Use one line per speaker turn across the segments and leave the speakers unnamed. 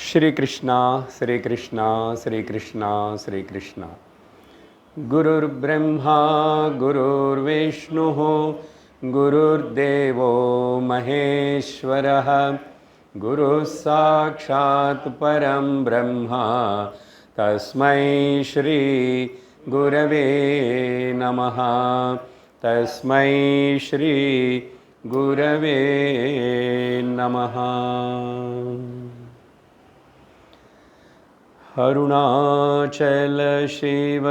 श्री कृष्णा श्री कृष्णा श्री कृष्णा श्री कृष्णा। गुरुर्ब्रह्मा गुरुर्विष्णुः गुरुर्देवो महेश्वरः गुरुः साक्षात् परं ब्रह्मा तस्मै श्री गुरवे नमः। तस्मै श्री गुरवे नमः। अरुणाचल शिव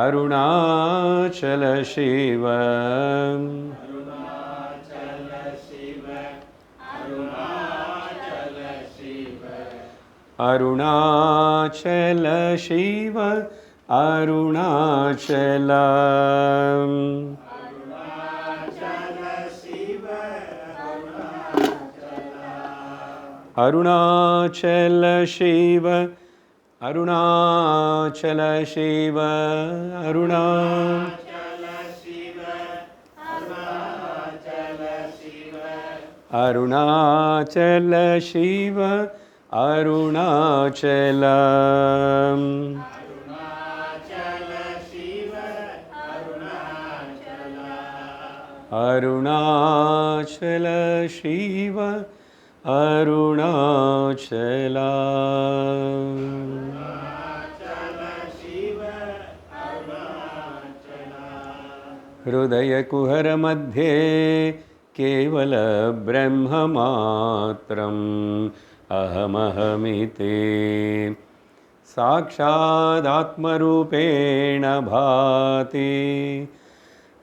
अरुणाचल शिव
अरुणाचल शिव अरुणाचल शिव
अरुणाचल शिव अरुणाचल
अरुणाचल शिव अरुणाचल
अरुणाचल शिव अरुणाचल शिव अरुणा
अरुणाचल शिव अरुणाचल शिव
अरुणाचल शिव अरुणाचल
अरुणाचल शिव अरुणाचल
अरुणाचल शिव अरुणाचल
अरुणाचल शिव अरुणाचल
हृदयकुहर मध्ये केवल ब्रह्ममात्रम् अहमहमिति साक्षादात्मरूपेण भाति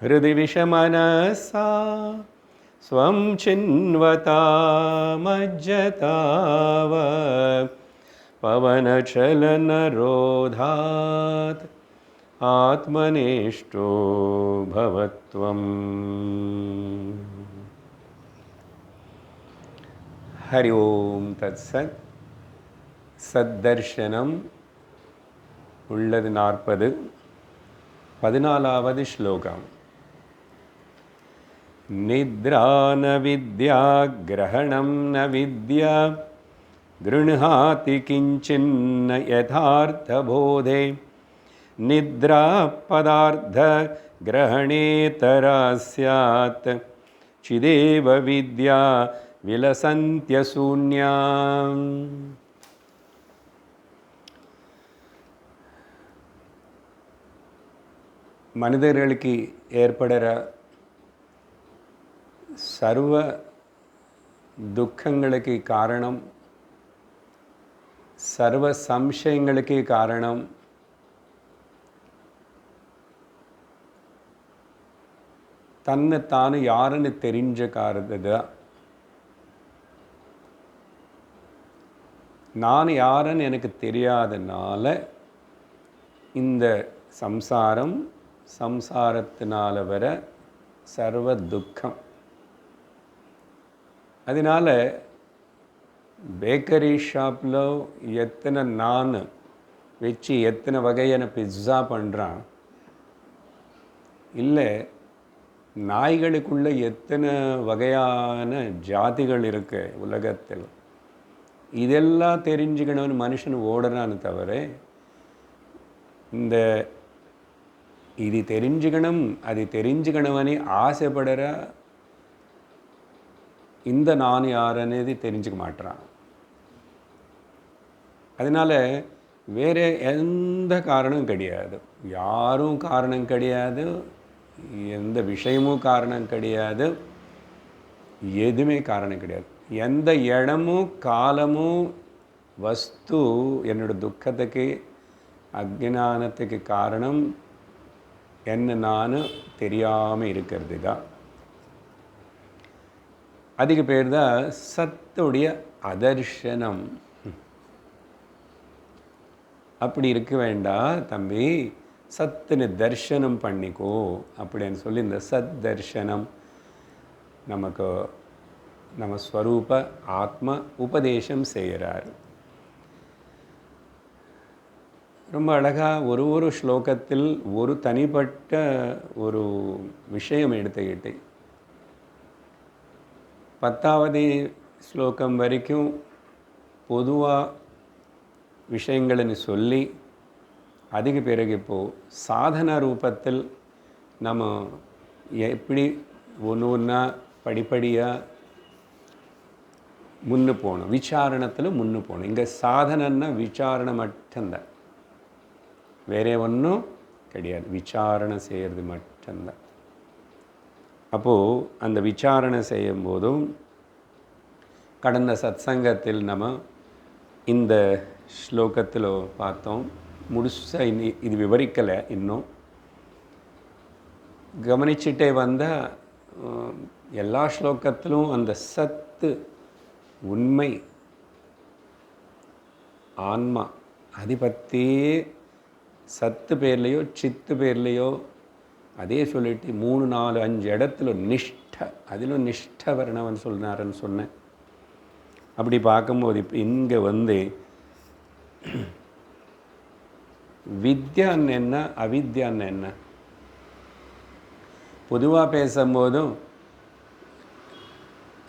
हृदि विषमनसा स्वं चिन्वतामज्जताव पवनचलनरोधात् आत्मनिष्ठो भवत्वम्। हरि ओम तत्सत्। सद्दर्शनम உள்ளது 40 14வது श्लोकम। निद्रा न विद्या ग्रहणं न विद्या गृह्णाति किंचिन्न यथार्थबोधे निद्रा पदार्थ ग्रहणेतरा स्यात् चिदेव विद्या विलसन्त्यशून्याम्। மனிதர்களுக்கு ஏற்படுற சர்வ துக்கங்களுக்கு காரணம், சர்வ சம்சயங்களுக்கு காரணம் தன்னை தானு யாருன்னு தெரிஞ்ச காரணத்துதான். நான் யாருன்னு எனக்கு தெரியாதனால இந்த சம்சாரம், சம்சாரத்தினால வர சர்வ துக்கம். அதனால பேக்கரி ஷாப்பில் எத்தனை நான் வச்சு எத்தனை வகையான பிஸ்ஸா பண்ணுறான், இல்லை நாய்களுக்குள்ள எத்தனை வகையான ஜாதிகள் இருக்கு உலகத்தில், இதெல்லாம் தெரிஞ்சுக்கணும்னு மனுஷன் ஓடுறான்னு தவிர இந்த இது தெரிஞ்சுக்கணும் அது தெரிஞ்சுக்கணும்னு ஆசைப்படுற இந்த நான் யாருன்னு தெரிஞ்சுக்க மாட்டான். அதனால வேறு எந்த காரணமும் கிடையாது, யாரும் காரணம் கிடையாது, எந்த விஷயமும் காரணம் கிடையாது, எதுவுமே காரணம் கிடையாது. எந்த இடமும் காலமும் வஸ்து என்னோட துக்கத்துக்கு அஜ்ஞானத்துக்கு காரணம் என்ன நான் தெரியாமல் இருக்கிறது தான். அதுக்கு பேர் தான் சத்துடைய அதர்ஷனம். அப்படி இருக்க வேண்டாம் தம்பி, சத்துன்னு தர்ஷனம் பண்ணிக்கோ அப்படின்னு சொல்லி இந்த சத் தர்ஷனம் நமக்கு நம்ம ஸ்வரூப ஆத்ம உபதேசம் செய்கிறார். ரொம்ப அழகாக ஒரு ஸ்லோகத்தில் ஒரு தனிப்பட்ட ஒரு விஷயம் எடுத்துக்கிட்டு 10வது ஸ்லோகம் வரைக்கும் பொதுவாக விஷயங்கள்னு சொல்லி அதுக்கு பிறகு இப்போது சாதன ரூபத்தில் நம்ம எப்படி ஒன்று ஒன்றா படிப்படியாக முன்னு போகணும், விசாரணத்தில் முன்னு போகணும். இங்கே சாதனைன்னா விசாரணை மட்டும்தான், வேறே ஒன்றும் கிடையாது. விசாரணை செய்கிறது மட்டும்தான். அப்போது அந்த விசாரணை செய்யும்போதும் கடந்த சத்சங்கத்தில் நம்ம இந்த ஸ்லோகத்தில் பார்த்தோம். முழுசாக இது விவரிக்கலை, இன்னும் கவனிச்சுட்டே வந்தால் எல்லா ஸ்லோகத்திலும் அந்த சத்து, உண்மை, ஆன்மா, அதை பற்றியே சத்து பேர்லேயோ சித்து பேர்லேயோ அதே சொல்லிட்டு 3, 4, 5 இடத்துல நிஷ்டை, அதிலும் நிஷ்டை வரணவன் சொன்னாருன்னு சொன்னேன். அப்படி பார்க்கும்போது இப்போ இங்கே வித்யான்னு என்ன, அவித்யான்னு என்ன, பொதுவாக பேசும்போதும்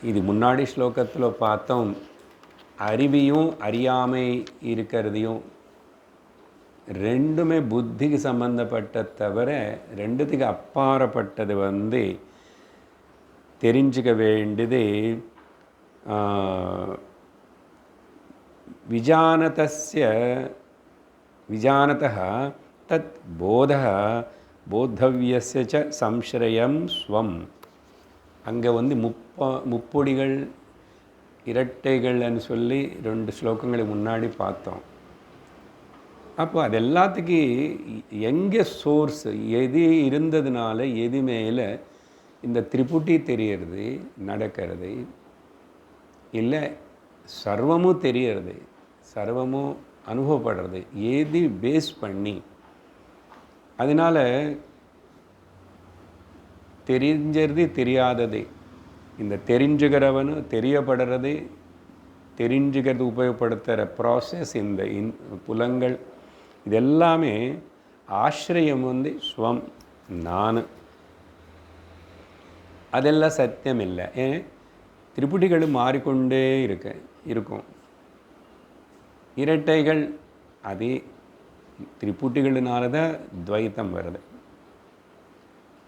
இது முன்னாடி ஸ்லோகத்தில் பார்த்தோம். அறிவையும் அறியாமை இருக்கிறதையும் ரெண்டுமே புத்திக்கு சம்பந்தப்பட்ட தவிர ரெண்டுத்துக்கு அப்பாற்பட்டது தெரிஞ்சுக்க வேண்டியது விஜானதः தத் போதः போத்தவ்யஸ்ய ச சம்ஸ்ரயம் ஸ்வம். அங்கே முப்பொடிகள் இரட்டைகள்னு சொல்லி 2 ஸ்லோகங்களுக்கு முன்னாடி பார்த்தோம். அப்போ அது எல்லாத்துக்கு எங்கே சோர்ஸ், எது இருந்ததுனால எது மேலே இந்த திரிபுட்டி தெரியறது நடக்கிறது, இல்லை சர்வமும் தெரியறது, சர்வமும் அனுபவப்படுறது, எது பேஸ் பண்ணி. அதனால் தெரிஞ்சது தெரியாதது, இந்த தெரிஞ்சுக்கிறவனு தெரியப்படுறது, தெரிஞ்சுக்கிறது உபயோகப்படுத்துகிற ப்ராசஸ், இந்த புலங்கள், இதெல்லாமே ஆசிரியம் ஸ்வம், நான். அதெல்லாம் சத்தியம் இல்லை. ஏன் திரிபுட்டிகள் மாறிக்கொண்டே இருக்கும். இரட்டைகள் அதே திரிபுட்டிகளினால தான் துவைத்தம் வருது.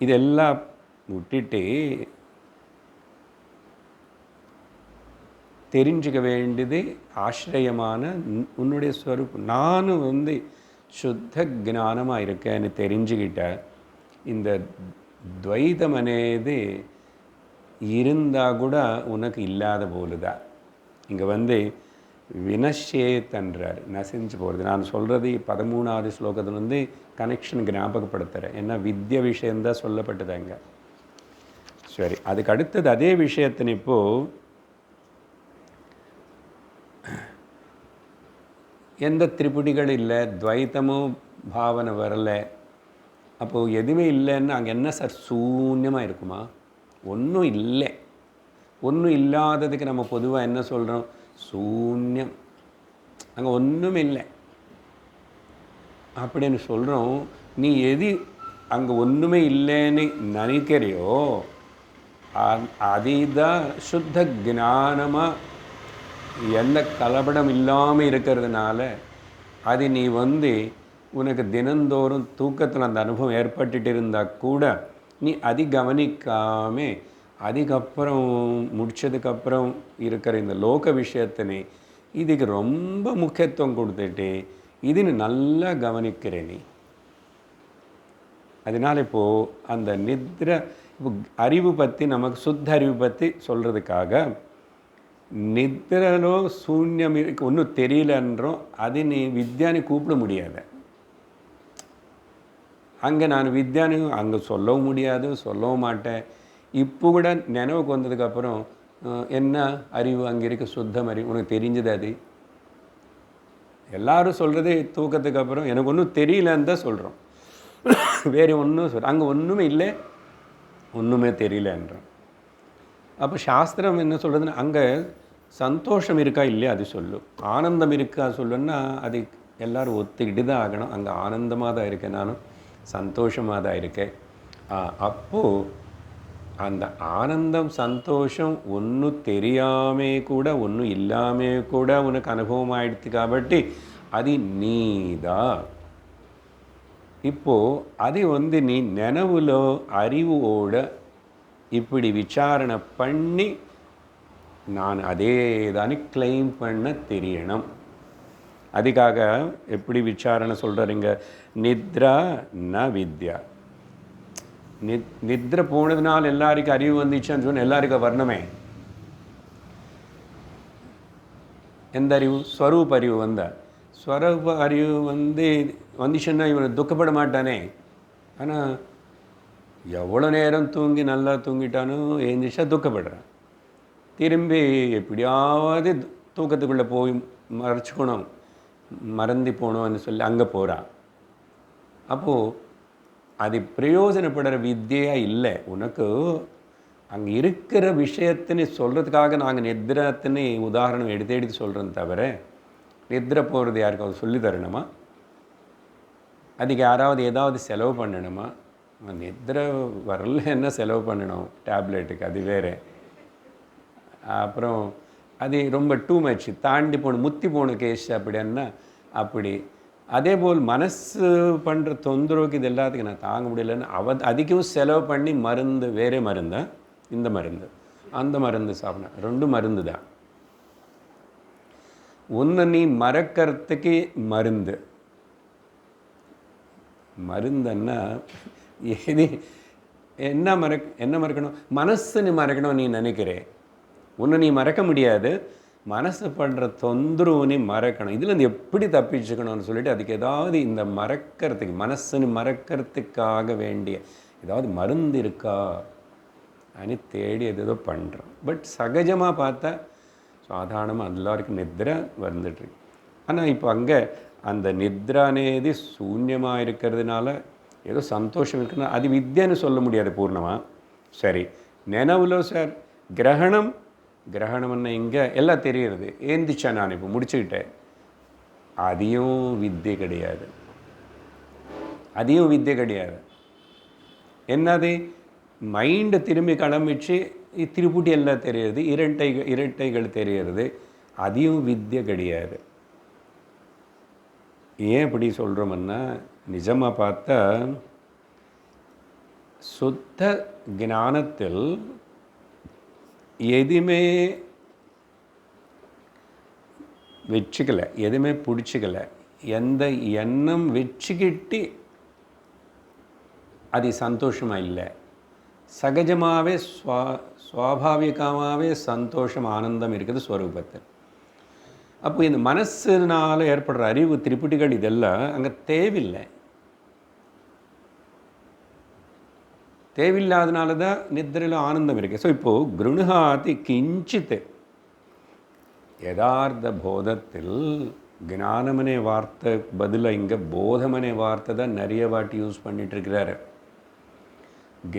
இதெல்லாம் விட்டுட்டு தெரிஞ்சுக்க வேண்டியது ஆசிரியமான உன்னுடைய ஸ்வரூபம். நானும் சுத்த ஞானமாக இருக்கேன்னு தெரிஞ்சுக்கிட்ட இந்த துவைதம் అనేది இருந்தால் கூட உனக்கு இல்லாத போலுதான். இங்கே வினஷேத்தன்றார், நசிஞ்சு போகிறது. நான் சொல்கிறது 13வது ஸ்லோகத்தில் கனெக்ஷன் ஞாபகப்படுத்துகிறேன். ஏன்னா வித்ய விஷயந்தான் சொல்லப்பட்டதாங்க. சரி, அதுக்கு அடுத்தது அதே விஷயத்தின் இப்போது எந்த திரிபுடிகள் இல்லை, துவைத்தமும் பாவனை வரலை, அப்போது எதுவுமே இல்லைன்னு அங்கே என்ன சார் சூன்யமாக இருக்குமா? ஒன்றும் இல்லை. ஒன்றும் இல்லாததுக்கு நம்ம பொதுவாக என்ன சொல்கிறோம்? சூன்யம். அங்கே ஒன்றும் இல்லை அப்படின்னு சொல்கிறோம். நீ எது அங்கே ஒன்றுமே இல்லைன்னு நினைக்கிறையோ அதுதான் சுத்த ஞானமாக எந்த கலப்படம் இல்லாமல் இருக்கிறதுனால அது நீ உனக்கு தினந்தோறும் தூக்கத்தில் அந்த அனுபவம் ஏற்பட்டுட்டு இருந்தால் கூட நீ அது கவனிக்காமல் அதுக்கப்புறம் முடித்ததுக்கப்புறம் இருக்கிற இந்த லோக விஷயத்தினை இதுக்கு ரொம்ப முக்கியத்துவம் கொடுத்துட்டு இதுன்னு நல்லா கவனிக்கிறேன் நீ. அதனால் இப்போது அந்த நித்ரை, இப்போ அறிவு பற்றி, நமக்கு சுத்த அறிவு பற்றி சொல்கிறதுக்காக நித்ரலோ சூன்யம் இருக்கு ஒன்றும் தெரியலன்றோம். அது நீ வித்யானி கூப்பிட முடியாது. அங்கே நான் வித்யானி அங்கே சொல்லவும் முடியாது, சொல்லவும் மாட்டேன். இப்போ கூட நினைவுக்கு வந்ததுக்கப்புறம் என்ன அறிவு அங்கே இருக்க சுத்தம் அறிவு உனக்கு தெரிஞ்சது. அது எல்லோரும் சொல்கிறது தூக்கத்துக்கு அப்புறம் எனக்கு ஒன்றும் தெரியலன்னு தான் சொல்கிறோம். வேறு ஒன்றும் அங்கே ஒன்றுமே இல்லை, ஒன்றுமே தெரியலன்றோம். அப்போ சாஸ்திரம் என்ன சொல்கிறதுன்னா அங்கே சந்தோஷம் இருக்கா இல்லையா அது சொல்லும், ஆனந்தம் இருக்கா சொல்லுன்னா அது எல்லோரும் ஒத்துக்கிட்டு தான் ஆகணும். அங்கே ஆனந்தமாக தான் இருக்கேன், நானும் சந்தோஷமாக தான் இருக்கேன். அப்போது அந்த ஆனந்தம் சந்தோஷம் ஒன்றும் தெரியாமே கூட ஒன்றும் இல்லாமே கூட உனக்கு அனுபவம் ஆயிடுச்சு. కాబట్టి அது நீதா. இப்போது அது நீ நினைவுலோ அறிவோட இப்படி விசாரணை பண்ணி நான் அதே தானே கிளைம் பண்ண தெரியணும். அதுக்காக எப்படி விசாரணை சொல்கிறீங்க? நித்ரா ந வித்யா. நித்ரை போனதுனால எல்லாருக்கும் அறிவு வந்துச்சுன்னு சொன்னால் எல்லாருக்கும் வரணுமே. எந்த அறிவு? ஸ்வரூப அறிவு ஸ்வரூப அறிவு வந்துச்சுன்னா இவன் துக்கப்பட மாட்டானே. ஆனால் எவ்வளோ நேரம் தூங்கி நல்லா தூங்கிட்டானோ எழுந்திரிச்சா துக்கப்படுறான். திரும்பி எப்படியாவது தூக்கத்துக்குள்ளே போய் மறைச்சிக்கணும், மறந்து போகணும்னு சொல்லி அங்கே போகிறான். அப்போது அது பிரயோஜனப்படுற வித்தியாக இல்லை. உனக்கு அங்கே இருக்கிற விஷயத்தின்னு சொல்கிறதுக்காக நாங்கள் நித்ரத்தின்னு உதாரணம் எடுத்து சொல்கிறோம் தவிர, நித்ரை போகிறது யாருக்காவது சொல்லி தரணுமா? அதுக்கு யாராவது ஏதாவது செலவு பண்ணணுமா? நித்ரை வரல என்ன செலவு பண்ணணும் டேப்லெட்டுக்கு, அது வேறு. அப்புறம் அது ரொம்ப டூ மச் தாண்டி போகணும், முத்தி போன கேஸ் அப்படின்னா அப்படி. அதே போல் மனசு பண்ணுற தொந்தரவுக்கு இது எல்லாத்துக்கும் நான் தாங்க முடியலன்னு அதிகம் செலவு பண்ணி மருந்து, வேறே மருந்தா இந்த மருந்து அந்த மருந்து சாப்பிட்றேன், ரெண்டும் மருந்து தான். ஒன்று நீ மறக்கிறதுக்கு மருந்து. மருந்துன்னா எது? என்ன மறக்கணும்? மனசு நீ மறக்கணும் நீ நினைக்கிறேன். ஒன்று நீ மறக்க முடியாது, மனசு பண்ணுற தொந்தரவு நீ மறக்கணும். இதில் எப்படி தப்பிச்சுக்கணும்னு சொல்லிட்டு அதுக்கு ஏதாவது இந்த மறக்கிறதுக்கு, மனசுன்னு மறக்கிறதுக்காக வேண்டிய ஏதாவது மருந்து இருக்கா அனு தேடி ஏதோ பண்ணுறோம். பட் சகஜமாக பார்த்தா சாதாரணமாக எல்லாருக்கும் நித்ரை வந்துட்டுருக்கு. ஆனால் இப்போ அங்கே அந்த நித்ரானேது சூன்யமாக இருக்கிறதுனால ஏதோ சந்தோஷம் இருக்குன்னா அது வித்யன்னு சொல்ல முடியாது பூர்ணமாக. சரி, நினைவுல சார் கிரகணம்னா இங்கே எல்லாம் தெரிகிறது, ஏந்திச்சா நான் இப்போ முடிச்சுக்கிட்டேன், அதையும் வித்தியை கிடையாது. என்னது? மைண்டு திரும்பி கிளம்பிச்சு திருப்பூட்டி எல்லாம் தெரியுது, இரட்டைகள் தெரிகிறது, அதையும் வித்தியை கிடையாது. ஏன் இப்படி சொல்கிறோம்னா, நிஜமாக பார்த்தா சுத்த ஞானத்தில் எதுவுமே வச்சுக்கலை, எதுவுமே பிடிச்சிக்கலை, எந்த எண்ணம் வச்சுக்கிட்டு அது சந்தோஷமாக இல்லை. சகஜமாகவே சுவாபாவிகமாகவே சந்தோஷம் ஆனந்தம் இருக்குது ஸ்வரூபத்தில். அப்போ இந்த மனசுனால் ஏற்படுற அறிவு திரிபுட்டிகள் இதெல்லாம் அங்கே தேவையில்லாதனால தான் நித்திரையில் ஆனந்தம் இருக்குது. ஸோ இப்போது கிருணுஹாதி கிஞ்சித் யதார்த்த போதத்தில் ஞானமனே வார்த்தை பதிலாக இங்கே போதமனே வார்த்தை தான் நிறைய வாட்டி யூஸ் பண்ணிகிட்ருக்கிறாரு.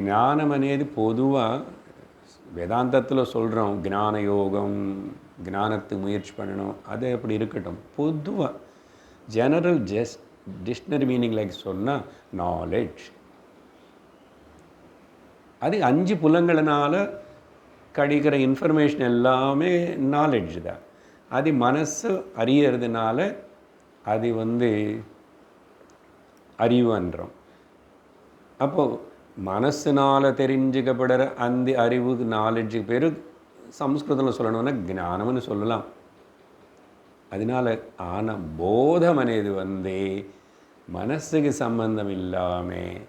ஞானம் అనేది பொதுவாக வேதாந்தத்தில் சொல்கிறோம், ஞான யோகம், ஞானத்துக்கு முயற்சி பண்ணணும், அது அப்படி இருக்கட்டும். பொதுவாக ஜெனரல் டிக்ஷனரி மீனிங் லைக் சொன்னால் நாலேஜ். அது 5 புலங்களினால கிடைக்கிற இன்ஃபர்மேஷன் எல்லாமே நாலேஜ் தான். அது மனசு அறியறதுனால அது அறிவுன்றோம். அப்போது மனசுனால் தெரிஞ்சுக்கப்படுற அந்த அறிவுக்கு நாலேஜுக்கு பேர் சம்ஸ்கிருதத்தில் சொல்லணும்னா ஞானம்னு சொல்லலாம். அதனால் ஆனால் போதம் అనేది மனசுக்கு சம்பந்தம் இல்லாமல்,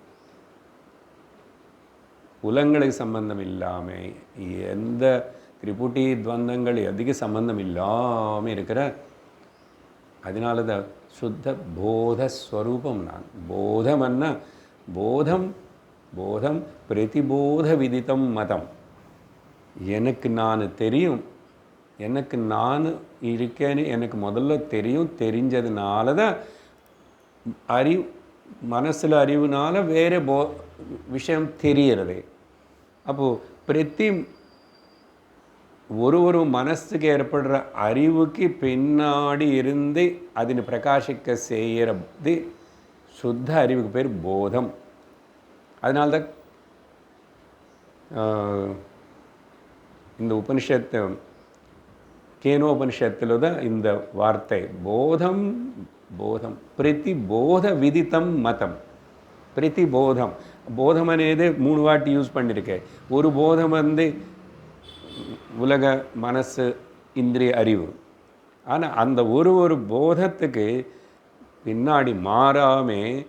புலங்களுக்கு சம்பந்தம் இல்லாமல், எந்த திரிபுட்டி துவந்தங்கள் எதுக்கு சம்பந்தம் இல்லாமல் இருக்கிற, அதனால தான் சுத்த போதஸ்வரூபம் நான். போதம்னா போதம் பிரதிபோத விதித்தம் மதம். எனக்கு நான் தெரியும், எனக்கு நான் இருக்கேன்னு எனக்கு முதல்ல தெரியும். தெரிஞ்சதுனால தான் மனசில் அறிவுனால வேறு விஷயம் தெரிகிறது. அப்போது ஒரு மனசுக்கு ஏற்படுற அறிவுக்கு பின்னாடி இருந்து அதனை பிரகாசிக்க செய்கிறது சுத்த அறிவுக்கு பேர் போதம். அதனால்தான் இந்த உபனிஷத்து கேனோபனிஷத்தில் தான் இந்த வார்த்தை போதம் போதம் பிரதிபோத விதித்தம் மதம் பிரதிபோதம் போதம் అనేది 3 வாட்டி யூஸ் பண்ணியிருக்கேன். ஒரு போதம் வந்து உலக மனசு இந்திரிய அறிவு. ஆனால் அந்த ஒரு போதத்துக்கு பின்னாடி மாறாமல்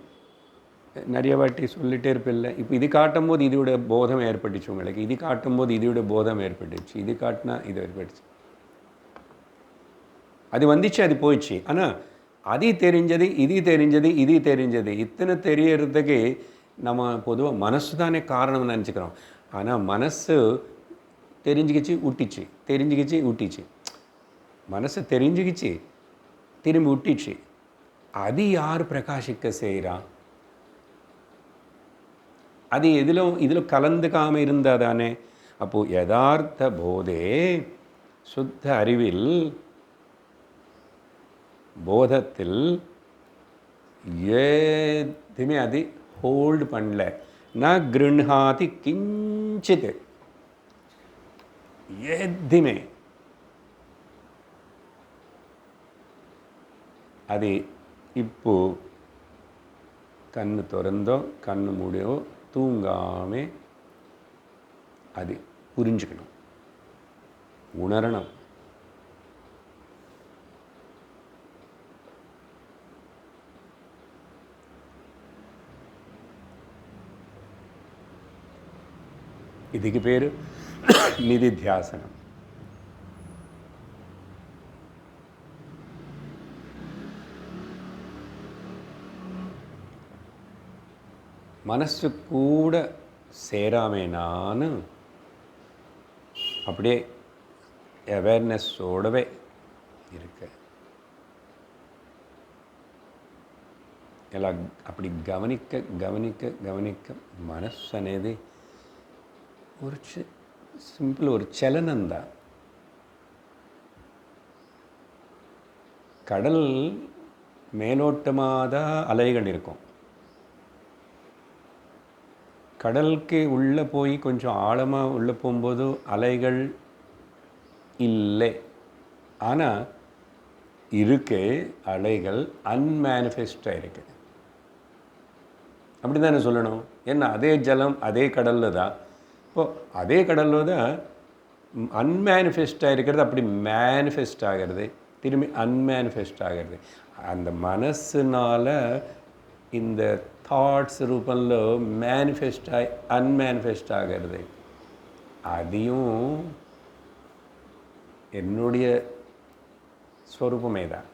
நிறைய வாட்டி சொல்லிகிட்டே இருப்பில்ல. இப்போ இது காட்டும் போது இதோட போதம் ஏற்பட்டுச்சு, உங்களுக்கு இது காட்டும் போது இதோட போதம் ஏற்பட்டுச்சு, இது காட்டினா இது ஏற்பட்டுச்சு, அது வந்துச்சு, அது போயிடுச்சு. ஆனால் அது தெரிஞ்சது இது தெரிஞ்சது இத்தனை தெரியறதுக்கு நம்ம பொதுவாக மனசு தானே காரணம்னு நினச்சிக்கிறோம். ஆனால் மனசு தெரிஞ்சுக்கிச்சு விட்டிச்சு மனசு தெரிஞ்சுக்கிச்சு திரும்பி விட்டிச்சு. அது யார் பிரகாசிக்க செய்கிறான்? அது இதில் கலந்துக்காமல் இருந்தால் தானே. அப்போது யதார்த்த போதே சுத்த அறிவில் போதத்தில் எதுவுமே அது ஹோல்டு பண்ணல. ந கிருண்ணாதி கிஞ்சித் எதுவுமே. அது இப்போ கண்ணு திறந்தோ கண்ணு மூடியோ தூங்காமல் அது புரிஞ்சுக்கணும், உணரணும். இதுக்கு பேர் நிதித்தியாசனம். மனசு கூட சேராமே நான் அப்படியே அவேர்னஸோடவே இருக்க எல்லாம் அப்படி கவனிக்க கவனிக்க கவனிக்க மனசு అనేది ஒரு சிம்பிள் ஒரு சலனம்தான். கடல் மேலோட்டமாக தான் அலைகள் இருக்கும். கடலுக்கு உள்ளே போய் கொஞ்சம் ஆழமாக உள்ளே போகும்போது அலைகள் இல்லை. ஆனால் இருக்கு அலைகள் அன்மேனிஃபெஸ்டாக இருக்குது. அப்படி தானே சொல்லணும். ஏன்னா அதே ஜலம் அதே கடலில் தான். இப்போது அதே கடலில் தான் அன்மேனிஃபெஸ்டாக இருக்கிறது அப்படி மேனிஃபெஸ்ட் ஆகிறது, திரும்பி அன்மேனிஃபெஸ்ட் ஆகிறது. அந்த மனசுனால் இந்த தாட்ஸ் ரூபంలో மேனிஃபெஸ்ட் ஆகி அன்மேனிஃபெஸ்ட் ஆகிறது. அதையும் என்னுடைய ஸ்வரூபமே தான்.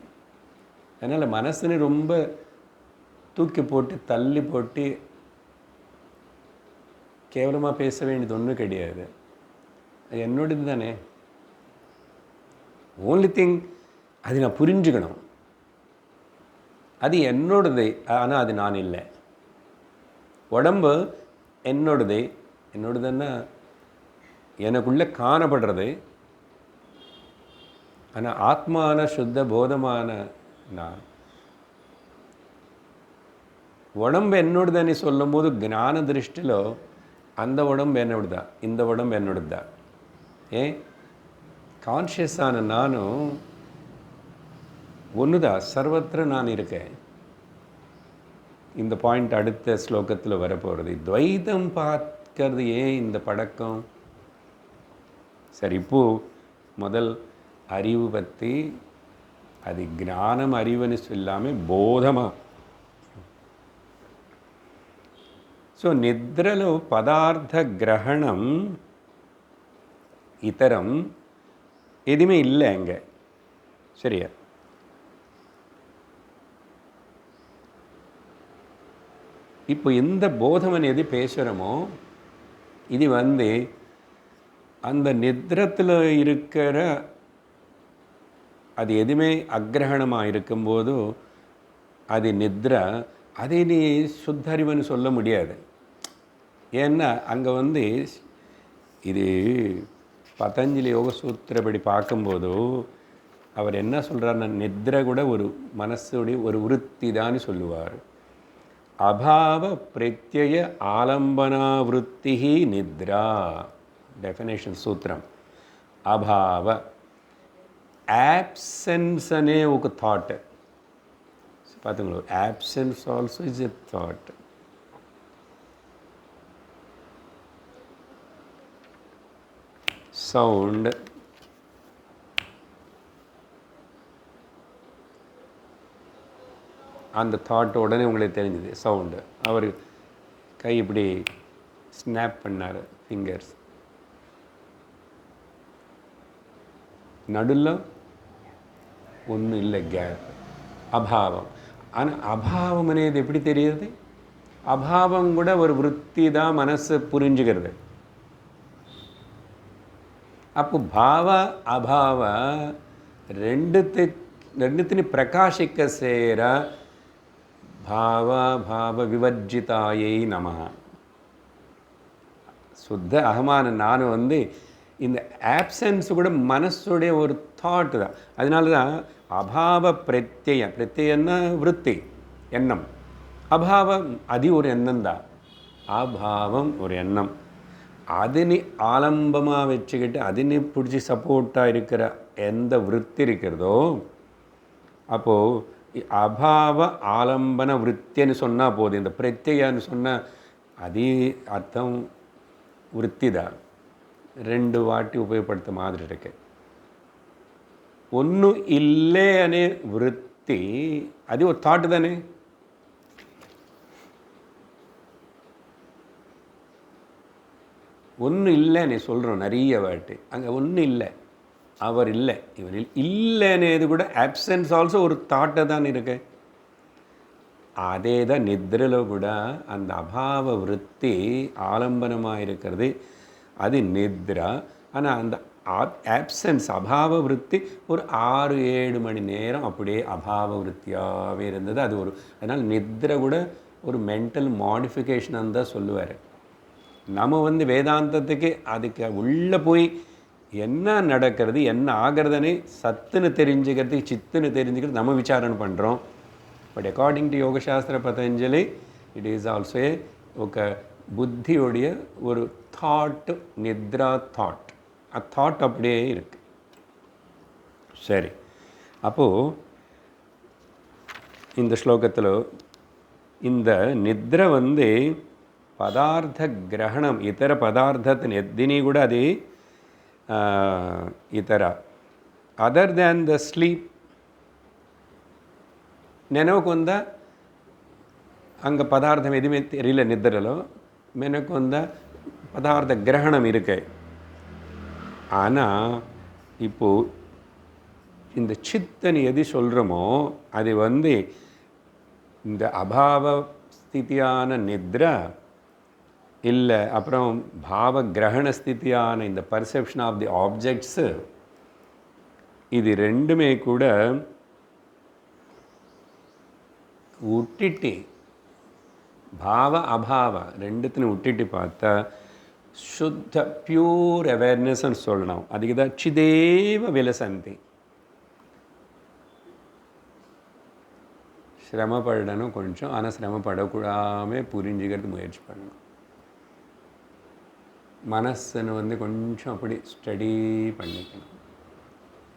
அதனால் மனசுன்னு ரொம்ப தூக்கி போட்டு தள்ளி போட்டு கேவலமாக பேச வேண்டியது ஒன்றும் கிடையாது. அது என்னோடது தானே. ஓன்லி திங் அது நான் புரிஞ்சுக்கணும். அது என்னோடது, ஆனால் அது நான் இல்லை. உடம்பு என்னோடது, என்னோடதுன்னா எனக்குள்ளே காணப்படுறது. ஆனால் ஆத்மான சுத்த போதமான நான். உடம்பு என்னோடதுன்னு சொல்லும் போது ஞான திருஷ்டிలో அந்த உடம்பு என்னோடதா, இந்த உடம்பு என்னோடதா. ஏன் கான்ஷியஸ் ஆன நானும் ஒன்றுதான், சர்வத்திர நான் இருக்கேன். இந்த பாயிண்ட் அடுத்த ஸ்லோகத்தில் வரப்போகிறது. துவைதம் பார்க்கறது ஏன் இந்த பழக்கம்? சரி, இப்போது முதல் அறிவு பற்றி, அது ஞானம் அறிவுன்னு சொல்லாமல் போதமாக. సో నిద్రలో పదార్థ గ్రహణం ఇతరం எதுவுமே இல்லை அங்கே. சரியா? இப்போ எந்த போதம் எது பேசுகிறோமோ இது அந்த நித்ரத்தில் இருக்கிற அது எதுவுமே அக்கிரகணமாக இருக்கும்போது அது நித்ரா. அதை நீ சுத்த அறிவுன்னு சொல்ல முடியாது. ஏன்னா அங்கே இது பதஞ்சலி யோக சூத்திரப்படி பார்க்கும்போது அவர் என்ன சொல்கிறாருன்னா, நித்ரை கூட ஒரு மனசுடைய ஒரு விருத்தி தான் சொல்லுவார். அபாவ பிரத்யய ஆலம்பனா விருத்தி நித்ரா. டெஃபினேஷன் சூத்திரம். அபாவ యాబ్సెన్స్ అనే ఒక థాట్. பார்த்துங்களோ, absence also is a thought. Sound, அந்த தாட் உடனே உங்களுக்கு தெரிஞ்சுது. சவுண்டு, அவர் கை இப்படி ஸ்னாப் பண்ணார், ஃபிங்கர்ஸ் நடுவில் ஒன்றும் இல்லை, கேப், அபாவம். ஆனால் அபாவம் అనేది எப்படி தெரியுது? அபாவம் கூட ஒரு விருத்தி தான் மனசு புரிஞ்சுக்கிறது. அப்போ பாவ அபாவ ரெண்டுத்தினு பிரகாசிக்க சேர பாவ பாவ விவர்ஜிதாயை நமஹ. சுத்த அகமான நான் இந்த ஆப்சன்ஸ் கூட மனசுடைய ஒரு தாட் தான். அதனால தான் அபாவ பிரத்யம், பிரத்யம்னா விருத்தி, எண்ணம். அபாவம் அது ஒரு எண்ணம் தான். அபாவம் ஒரு எண்ணம். அதினி ஆலம்பமாக வச்சுக்கிட்டு அதினி பிடிச்சி சப்போர்ட்டாக இருக்கிற எந்த விருத்தி இருக்கிறதோ, அப்போது அபாவ ஆலம்பன விருத்தின்னு சொன்னால் போதும். இந்த பிரத்யன்னு சொன்னால் அது அர்த்தம் விருத்தி தான். ரெண்டு வாட்டி உபயோகப்படுத்த மாதிரி இருக்கு. ஒன்றும் இல்லை அனே விருத்தி, அது ஒரு தாட்டு தானே. ஒன்றும் இல்லைன்னு சொல்கிறோம் நிறைய வாட்டி. அங்கே ஒன்றும் இல்லை, அவர் இல்லை, இவர் இல்லைன்னு கூட ஆப்சன்ஸ் ஆல்சோ ஒரு தாட்டை தான் இருக்கு. அதே தான் நித்ரையில் கூட அந்த அபாவ விருத்தி ஆலம்பனமாக இருக்கிறது, அது நித்ரா. ஆனால் அந்த ஆப்சன்ஸ் அபாவ விருத்தி ஒரு 6-7 மணி நேரம் அப்படியே அபாவ விருத்தியாகவே இருந்தது. அது ஒரு, அதனால் நித்ரை கூட ஒரு மென்டல் மாடிஃபிகேஷன் தான் சொல்லுவார். நம்ம வேதாந்தத்துக்கு அதுக்கு உள்ளே போய் என்ன நடக்கிறது என்ன ஆகிறதுன்னு சத்துன்னு தெரிஞ்சுக்கிறது, சித்துன்னு தெரிஞ்சுக்கிறது நம்ம விசாரணை பண்ணுறோம். பட் அக்கார்டிங் டு யோகசாஸ்திர பதஞ்சலி இட் இஸ் ஆல்சோ ఒక புத்தியோடைய ஒரு தாட், நித்ரா தாட். தாட் அப்படியே இருக்கு. சரி, அப்போது இந்த ஸ்லோகத்தில் இந்த நித்ரை பதார்த்த கிரகணம், ఇతర పదార్థத்தின் ఎద్దిని కూడా అది ఇతర అదర్ దాన్ ద స్లీప్. నెనవకొంద அங்கே பதார்த்தம் எதுவுமே தெரியல நித்ரையில். மெனக்கு பதார்த்த கிரகணம் இருக்கு. ஆனால் இப்போது இந்த சித்தன் எது சொல்கிறோமோ அது இந்த அபாவ ஸ்திதியான நித்ரா இல்லை, அப்புறம் பாவ கிரகண ஸ்திதியான இந்த பர்செப்ஷன் ஆஃப் தி ஆப்ஜெக்ட்ஸு, இது ரெண்டுமே கூட உட்டிட்டு பாவ அபாவ ரெண்டுத்திനും உட்டிட்டு பார்த்தா சுத்த பியூர் அவேர்னஸ்ன்னு சொல்லணும். அதுக்கு தான் சிதேவ விலசந்தி. சிரமப்படணும் கொஞ்சம், ஆனால் சிரமப்படக்கூடாமல் புரிஞ்சுக்கிறது முயற்சி பண்ணணும். மனசனை கொஞ்சம் அப்படி ஸ்டடி பண்ணிக்கணும்.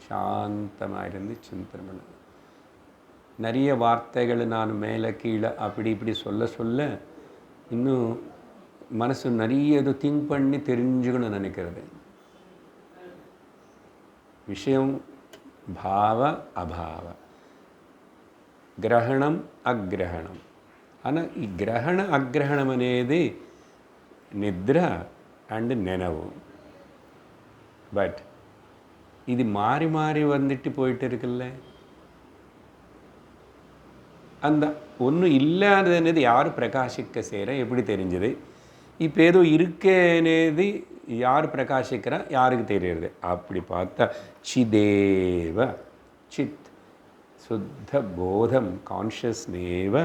சாந்தமாக இருந்து சிந்தனை பண்ணணும். நிறைய வார்த்தைகள் நான் மேலே கீழே அப்படி இப்படி சொல்ல சொல்ல இன்னும் மனசு நிறைய இது திங்க் பண்ணி தெரிஞ்சுக்கணும்னு நினைக்கிறது. விஷயம் பாவ அபாவ, கிரகணம் அக்ரஹணம். ஆனால் ఈ గ్రహణ అగ్రహణం అనేది నిద్ర అండ్ నెనవు. பட் இது மாறி மாறி போயிட்டு இருக்குல்ல. அந்த ஒன்றும் இல்லாதது யார் பிரகாசிக்க சேர எப்படி தெரிஞ்சது? இப்போ ஏதோ இருக்கேனேது யார் பிரகாசிக்கிறா யாருக்கு தெரியுது? அப்படி பார்த்தா சிதேவ சித் சுத்த போதம் கான்ஷியஸ்னேவ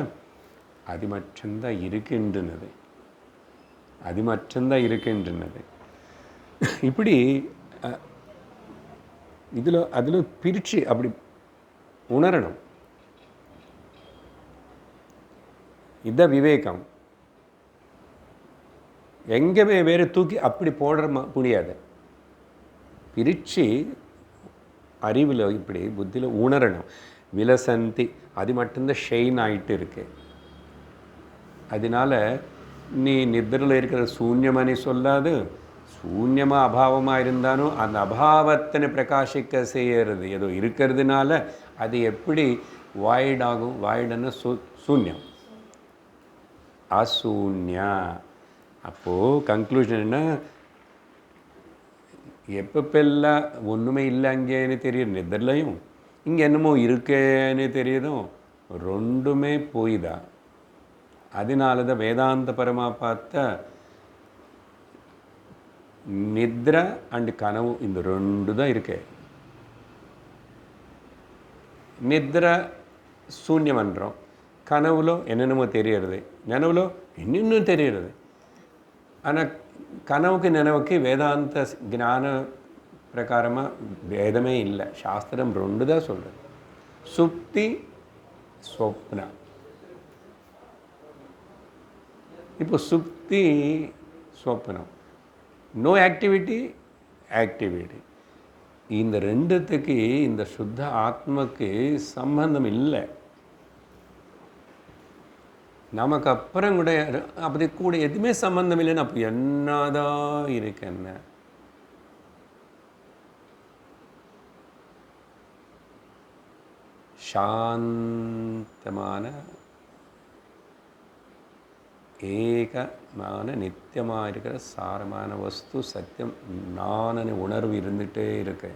அது மட்டும்தான் இருக்கின்றனது, அது மட்டும்தான் இருக்கின்றனது. இப்படி அதில் பிரித்து அப்படி உணரணும். இதுதான் விவேகம். எங்கேயுமே வேறு தூக்கி அப்படி போடுற முடியாது. பிரித்து அறிவில் இப்படி புத்தியில் உணரணும். விலசந்தி அது மட்டும்தான் ஷெயின் ஆகிட்டு இருக்கு. அதனால நீ நித்திரையில் இருக்கிற சூன்யமாக நீ சொல்லாது, சூன்யமாக அபாவமாக இருந்தாலும் அந்த அபாவத்தினை பிரகாசிக்க செய்யறது ஏதோ இருக்கிறதுனால அது எப்படி வாய்ட் ஆகும்? வாய்டுன்னு சூன்யம், அசூன்யா. அப்போது கன்க்ளூஷன் என்ன? எப்பப்பெல்லாம் ஒன்றுமே இல்லை அங்கேன்னு தெரியுது நித்திரையிலையும், இங்கே என்னமோ இருக்கேன்னு தெரியுதும், ரெண்டுமே போய் தான். அதனால தான் வேதாந்த பரமாக பார்த்தா நித்ரா அண்ட் கனவு இந்த ரெண்டு தான் இருக்கு. நித்ரா சூன்யமன்றோம், கனவுలో என்னென்னமோ தெரியறது, நினைவுలో இன்னும் தெரியறது. ஆனால் கனவுக்கு நினைவுக்கு வேதாந்த ஞான பிரகாரமாக வேதமே இல்லை, சாஸ்திரம் ரெண்டு தான் சொல்கிறது. சுப்தி ஸ்வப்னா. இப்போ சுப்தி ஸ்வப்னம், நோ ஆக்டிவிட்டி, ஆக்டிவிட்டி. இந்த ரெண்டுத்துக்கு இந்த சுத்த ஆத்மக்கு சம்பந்தம் இல்லை. நமக்கு அப்புறம் கூட அப்படி கூட எதுவுமே சம்பந்தம் இல்லைன்னு அப்போ என்னதான் இருக்கு? என்ன சாந்தமான ஏகமான நித்தியமாக இருக்கிற சாரமான வஸ்து சத்தியம் நானு உணர்வு இருந்துகிட்டே இருக்கு.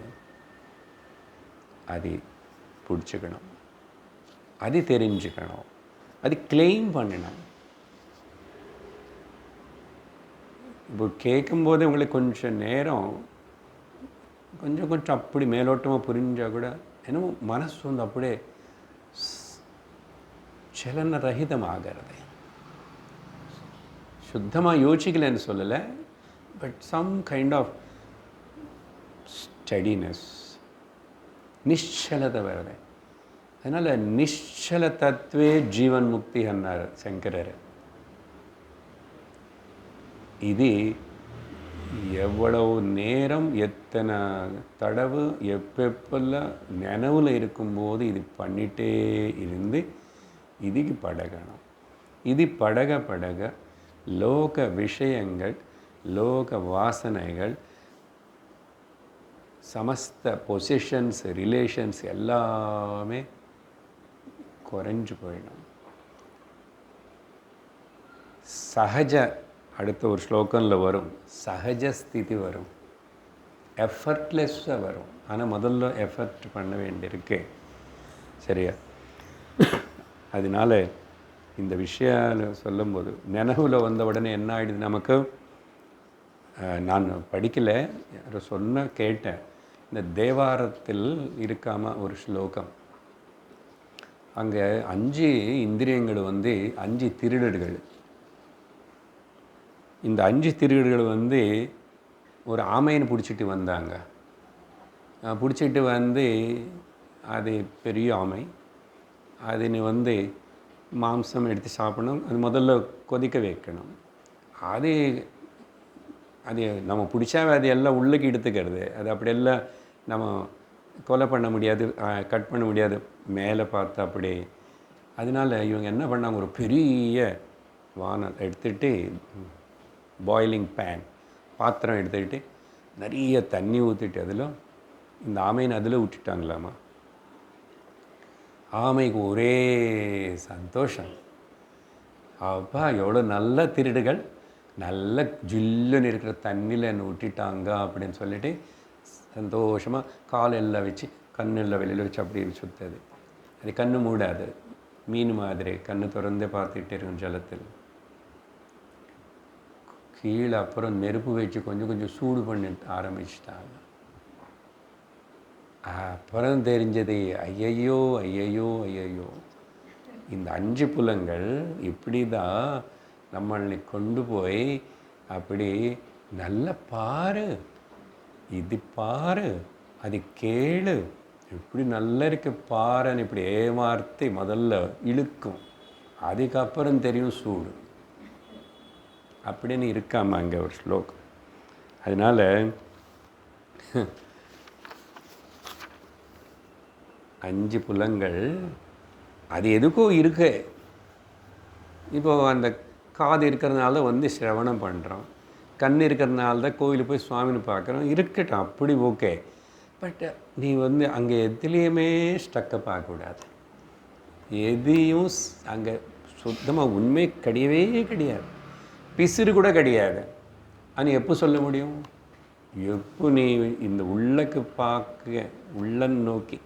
அது பிடிச்சிக்கணும், அது தெரிஞ்சுக்கணும், அது கிளைம் பண்ணணும். இப்போ கேட்கும்போது உங்களுக்கு கொஞ்சம் நேரம் கொஞ்சம் அப்படி மேலோட்டமாக புரிஞ்சால் கூட என்னமோ மனசு வந்து அப்படியே சலன ரஹிதமாகிறது. சுத்தமாக யோசிக்கலைன்னு சொல்லலை, but some kind of steadiness, நிശ്ചலதை வருது. அதனால் நிശ്ചல தத்துவே ஜீவன் முக்தி அன்னார் சங்கரர். இது எவ்வளவு நேரம் எத்தனை தடவை எப்பெப்பெல்லாம் நினைவில் இருக்கும்போது இது பண்ணிகிட்டே இருந்து இதுக்கு பழகணும். இது பழக லோக விஷயங்கள், லோக வாசனைகள், சமஸ்த பொசிஷன்ஸ், ரிலேஷன்ஸ் எல்லாமே குறைஞ்சு போயிடும். சகஜ, அடுத்த ஒரு ஸ்லோகனில் வரும், சகஜ ஸ்திதி வரும், எஃபர்ட்லெஸ்ஸாக வரும். ஆனால் முதல்ல எஃபர்ட் பண்ண வேண்டியிருக்கு. சரியா? அதனால இந்த விஷயம் சொல்லும்போது நினைவில் வந்த உடனே என்ன ஆகிடுது நமக்கு? நான் படிக்கலை, யாரோ சொன்ன கேட்டேன். இந்த தேவாரத்தில் இருக்காமல் ஒரு ஸ்லோகம், அங்கே 5 இந்திரியங்கள் வந்து 5 திருடர்கள். இந்த 5 திருடர்கள் வந்து ஒரு ஆமையை பிடிச்சிட்டு வந்தாங்க. பிடிச்சிட்டு வந்து அது பெரிய ஆமை, அது நீ வந்து மாம்சம் எடுத்து சாப்பிடணும், அது முதல்ல கொதிக்க வைக்கணும். அது அது நம்ம பிடிச்சாவே அது எல்லாம் உள்ளுக்கு எடுத்துக்கிறது. அது அப்படியெல்லாம் நம்ம கொலை பண்ண முடியாது, கட் பண்ண முடியாது, மேலே பார்த்து அப்படி. அதனால் இவங்க என்ன பண்ணாங்க, ஒரு பெரிய வானல் எடுத்துகிட்டு, பாயிலிங் பேன் பாத்திரம் எடுத்துக்கிட்டு நிறைய தண்ணி ஊற்றிட்டு அதில் இந்த ஆமைன்னு அதில் விட்டுட்டாங்களாமா. ஆமைக்கு ஒரே சந்தோஷம், அப்பா எவ்வளோ நல்ல திருடுகள், நல்ல ஜில்லுன்னு இருக்கிற தண்ணியில் என்னை விட்டுட்டாங்க அப்படின்னு சொல்லிட்டு சந்தோஷமாக காலெல்லாம் வச்சு கண்ணெல்லாம் வெளியில் வச்சு அப்படி சுற்றுது. அது கண்ணு மூடாது, மீன் மாதிரி கண்ணு திறந்தே பார்த்துக்கிட்டே இருக்கும் ஜலத்தில். கீழே அப்புறம் நெருப்பு வச்சு கொஞ்சம் சூடு பண்ணி ஆரம்பிச்சிட்டாங்க. அப்புறம் தெரிஞ்சது, ஐயையோ ஐயையோ ஐயையோ, இந்த 5 புலங்கள் இப்படி தான் நம்மளை கொண்டு போய் அப்படி நல்ல பாரு, இது பாரு, அது கேளு, இப்படி நல்லா இருக்கு பாருன்னு இப்படி ஏமாற்றி முதல்ல இழுக்கும். அதுக்கப்புறம் தெரியும் சூடு அப்படின்னு இருக்காம அங்கே ஒரு ஸ்லோகம். அதனால் 5 புலங்கள் அது எதுக்கோ இருக்கு. இப்போது அந்த காது இருக்கிறதுனால தான் வந்து சிரவணம் பண்ணுறோம், கண் இருக்கிறதுனால தான் கோயிலுக்கு போய் சுவாமின்னு பார்க்குறோம். இருக்கட்டும், அப்படி ஓகே. பட் நீ வந்து அங்கே எதுலேயுமே ஸ்டக்கப் ஆகக்கூடாது. எதையும் அங்கே சுத்தமாக உண்மை கிடையவே கிடையாது, பிசிறு கூட கிடையாது. ஆனால் எப்போ சொல்ல முடியும்? எப்போ நீ இந்த உள்ளக்கு பார்க்க, உள்ளன் நோக்கி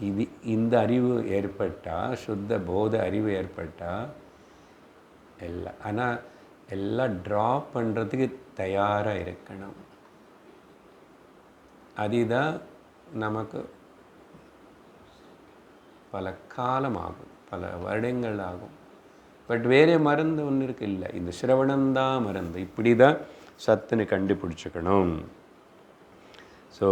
இது இந்த அறிவு ஏற்பட்டால், சுத்த போத அறிவு ஏற்பட்டால் எல்லாம். ஆனால் எல்லாம் ட்ராப் பண்ணுறதுக்கு தயாராக இருக்கணும். அதுதான் நமக்கு பல காலம் ஆகும், பல வருடங்கள் ஆகும். பட் வேறு மருந்து ஒன்று இருக்கு, இல்லை இந்த சிரவணம்தான் மருந்து. இப்படி தான் சத்துன்னு கண்டுபிடிச்சிக்கணும். ஸோ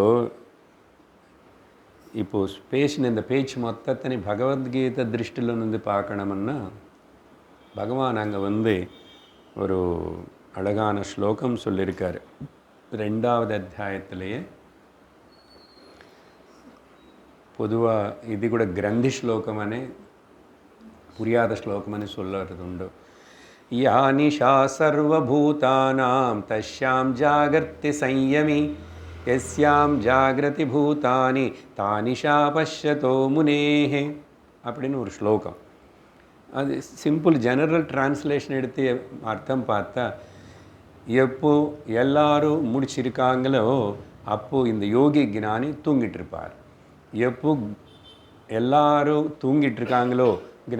இப்போது பேசின இந்த பேச்சு மொத்தத்தினை பகவத்கீதை திருஷ்டியில் வந்து பார்க்கணும்னா, பகவான் அங்கே வந்து ஒரு அழகான ஸ்லோகம் சொல்லியிருக்காரு 2வது அத்தியாயத்திலேயே. பொதுவாக இது கூட கிரந்தி ஸ்லோகமனே புரியாத ஸ்லோகமனே சொல்லுறதுண்டு. யா நிஷா சர்வபூதானாம் தஸ்யாம் ஜாகர்த்தி சம்யமி யஸ்யாம் ஜாகிரதி பூதானி தானிஷா பஷ்யதோ முனேஹே அப்படின்னு ஒரு ஸ்லோகம். அது சிம்பிள் ஜெனரல் டிரான்ஸ்லேஷன் எடுத்து அர்த்தம் பார்த்தா, எப்போ எல்லாரும் முடிச்சிருக்காங்களோ அப்போது இந்த யோகி ஞானி தூங்கிட்டு இருப்பார். எப்போ எல்லாரும் தூங்கிட்டு இருக்காங்களோ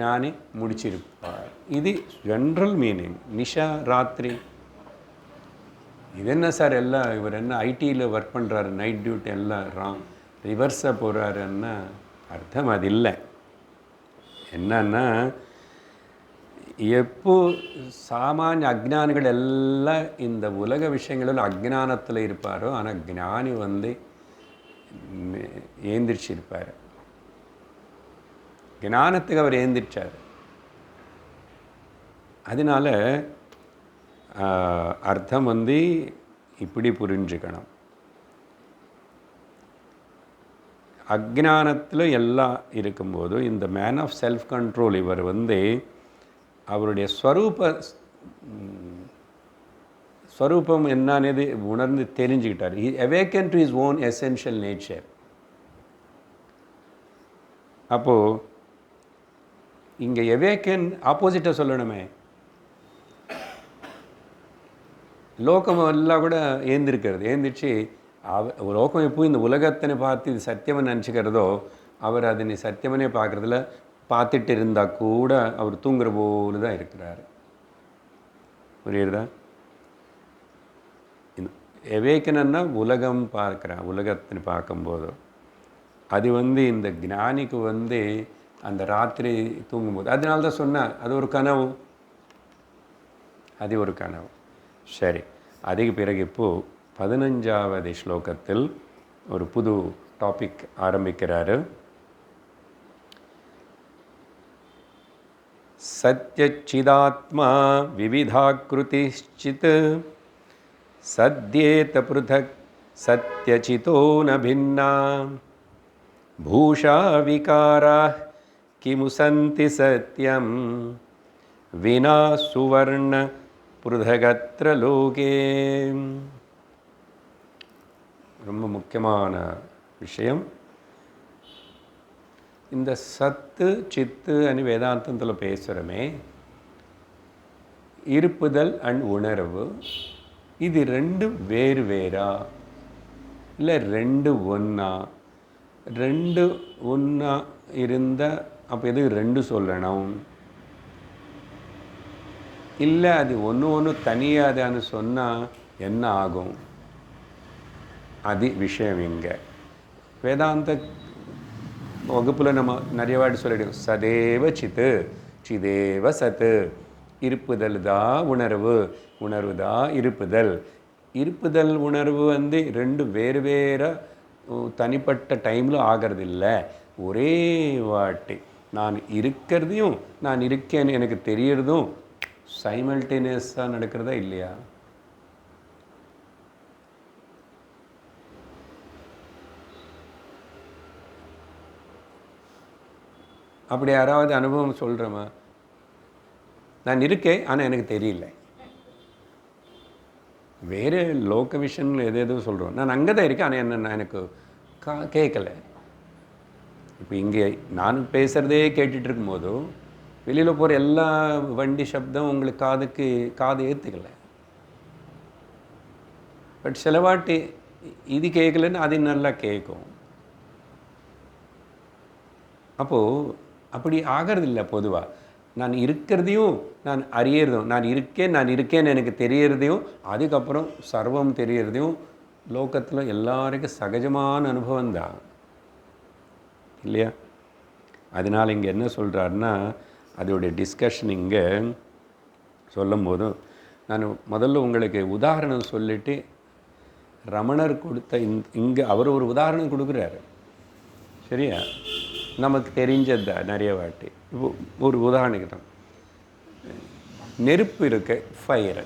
ஞானி முடிச்சிருப்பார். இது ஜென்ரல் மீனிங். நிஷா ராத்திரி. இது என்ன சார் எல்லாம் இவர் என்ன ஐடியில் ஒர்க் பண்ணுறாரு, நைட் டியூட்டி எல்லாம் ரிவர்ஸாக போகிறாருன்னா அர்த்தம் அது இல்லை. என்னன்னா, எப்போ சாமானிய அஜ்ஞானிகள் எல்லாம் இந்த உலக விஷயங்களில் அஜ்ஞானத்தில் இருப்பாரோ, ஆனால் ஞானி வந்து ஏந்திரிச்சிருப்பார். ஞானத்துக்கு அவர் ஏந்திரிச்சார். அதனால அர்த்தம் வந்து இப்படி புரிஞ்சுக்கணும். அஜ்ஞானத்தில் எல்லாம் இருக்கும்போது இந்த மேன் ஆஃப் செல்ஃப் கண்ட்ரோல் இவர் வந்து அவருடைய ஸ்வரூபம் என்னன்னு உணர்ந்து தெரிஞ்சுக்கிட்டார். He awakened to his own essential nature. அப்போது இங்கே awaken ஆப்போசிட்டாக சொல்லணுமே. லோகம் எல்லாம் கூட ஏந்திரிச்சு லோகம் எப்போ இந்த உலகத்தினை பார்த்து இது சத்தியமாக நினச்சிக்கிறதோ, அவர் அதனை சத்தியமனே பார்க்குறதில்ல. பார்த்துட்டு இருந்தால் கூட அவர் தூங்குற போல தான் இருக்கிறார். புரியுறதா? எவேக்கனா உலகம் பார்க்குறான், உலகத்தினை பார்க்கும்போது அது வந்து இந்த ஞானிக்கு வந்து அந்த ராத்திரி தூங்கும்போது, அதனால தான் சொன்னேன் அது ஒரு கனவு, அது ஒரு கனவு. சரி, அதுக்கு பிறகு இப்போது 15வது ஸ்லோகத்தில் ஒரு புது டாபிக் ஆரம்பிக்கிறாரு. சத்யச்சிதாத்மா விவிதாக்ருதிஷ்சித் சத்யேத ப்ருதக் சத்யசிதோ ந பின்னா பூஷா விகாராः கிமு சந்தி சத்யம் வினா சுவர்ண ப்ருதகத்ர லோகே. ரொம்ப முக்கியமான விஷயம். இந்த சத்து சித்து అని வேதாந்தத்தில் பேசுகிறோமே, இருப்புதல் அண்ட் உணர்வு, இது ரெண்டும் வேறு வேறா இல்லை ரெண்டு ஒன்றா? ரெண்டு ஒன்றா இருந்தால் அப்போ எதுக்கு ரெண்டு சொல்லணும்? இல்லை அது ஒன்று தனியாதான்னு சொன்னால் என்ன ஆகும்? அது விஷயம் இங்கே. வேதாந்த வகுப்பில் நம்ம நிறைய வாட்டி சொல்லிடுவோம், சதேவ சித்து சிதேவ சத்து. இருப்புதல் தான் உணர்வு, உணர்வு தான் இருப்புதல். இருப்புதல் உணர்வு வந்து ரெண்டு வேறு வேறு தனிப்பட்ட டைமில் ஆகிறதில்ல. ஒரே வாட்டி நான் இருக்கிறதையும் நான் இருக்கேன்னு எனக்கு தெரியறதும் சைமல்டேனியஸாக நடக்கிறதா இல்லையா? அப்படி யாராவது அனுபவம் சொல்கிறோமா? நான் இருக்கேன், ஆனால் எனக்கு தெரியல. வேறு லோக விஷயங்கள் எது சொல்கிறோம். நான் அங்கே தான் இருக்கேன், ஆனால் என்ன எனக்கு கேட்கல. இப்போ இங்கே நான் பேசுகிறதே கேட்டுட்டு இருக்கும்போதும் வெளியில் போகிற எல்லா வண்டி சப்தம் உங்களுக்கு காது ஏற்றுக்கலை. பட் சிலவாட்டி இது கேட்கலன்னு அது நல்லா கேட்கும். அப்போது அப்படி ஆகிறதில்ல. பொதுவாக நான் இருக்கிறதையும் நான் அறியறதும், நான் இருக்கேன்னு எனக்கு தெரியறதையும், அதுக்கப்புறம் சர்வம் தெரியறதையும் லோகத்தில் எல்லாருக்கும் சகஜமான அனுபவம் தான் இல்லையா? அதனால் இங்கே என்ன சொல்கிறாருன்னா, அதோடைய டிஸ்கஷன் இங்கே சொல்லும் போதும் நான் முதல்ல உங்களுக்கு உதாரணம் சொல்லிவிட்டு ரமணர் கொடுத்த இங்கே அவர் ஒரு உதாரணம் கொடுக்குறாரு. சரியா? நமக்கு தெரிஞ்சது தான் நிறைய வாட்டி. இப்போ ஒரு உதாரணம், நெருப்பு இருக்கு, ஃபயர்.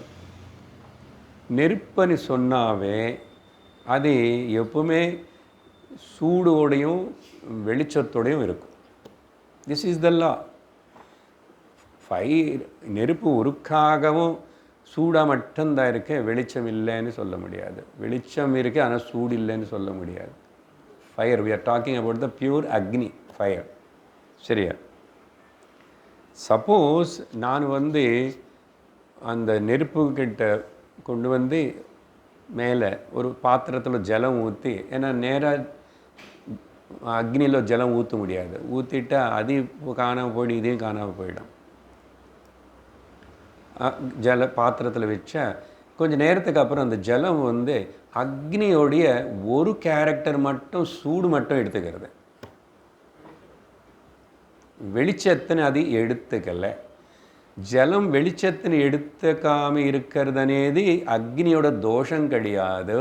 நெருப்புன்னு சொன்னாவே அது எப்பவுமே சூடோடையும் வெளிச்சத்தோடையும் இருக்கும். திஸ் இஸ் த லா. நெருப்பு ஒருக்காகவும் சூடாக மட்டும்தான் இருக்கு, வெளிச்சம் இல்லைன்னு சொல்ல முடியாது. வெளிச்சம் இருக்கு, ஆனால் சூடு இல்லைன்னு சொல்ல முடியாது. Fire, we are talking about the pure Agni, fire. சரியா? சப்போஸ் நான் அந்த நெருப்புக்கிட்ட கொண்டு மேலே ஒரு பாத்திரத்தில் ஜலம் ஊற்றி, ஏன்னா நேராக அக்னியில் ஜலம் ஊற்ற முடியாது. ஊற்றிட்டா அது காணாமல் போய்டும், இதையும் காணாமல் போயிடும். பாத்திரத்தில் வச்சா கொஞ்சம் நேரத்துக்கு அப்புறம் அந்த ஜலம் அக்னியோடைய ஒரு கேரக்டர் மட்டும், சூடு மட்டும் எடுத்துக்கிறது. வெளிச்சத்தினை அது எடுத்துக்கலை. ஜலம் வெளிச்சத்தினை எடுத்துக்காம இருக்கிறது అనేది அக்னியோட தோஷம் கிடையாது,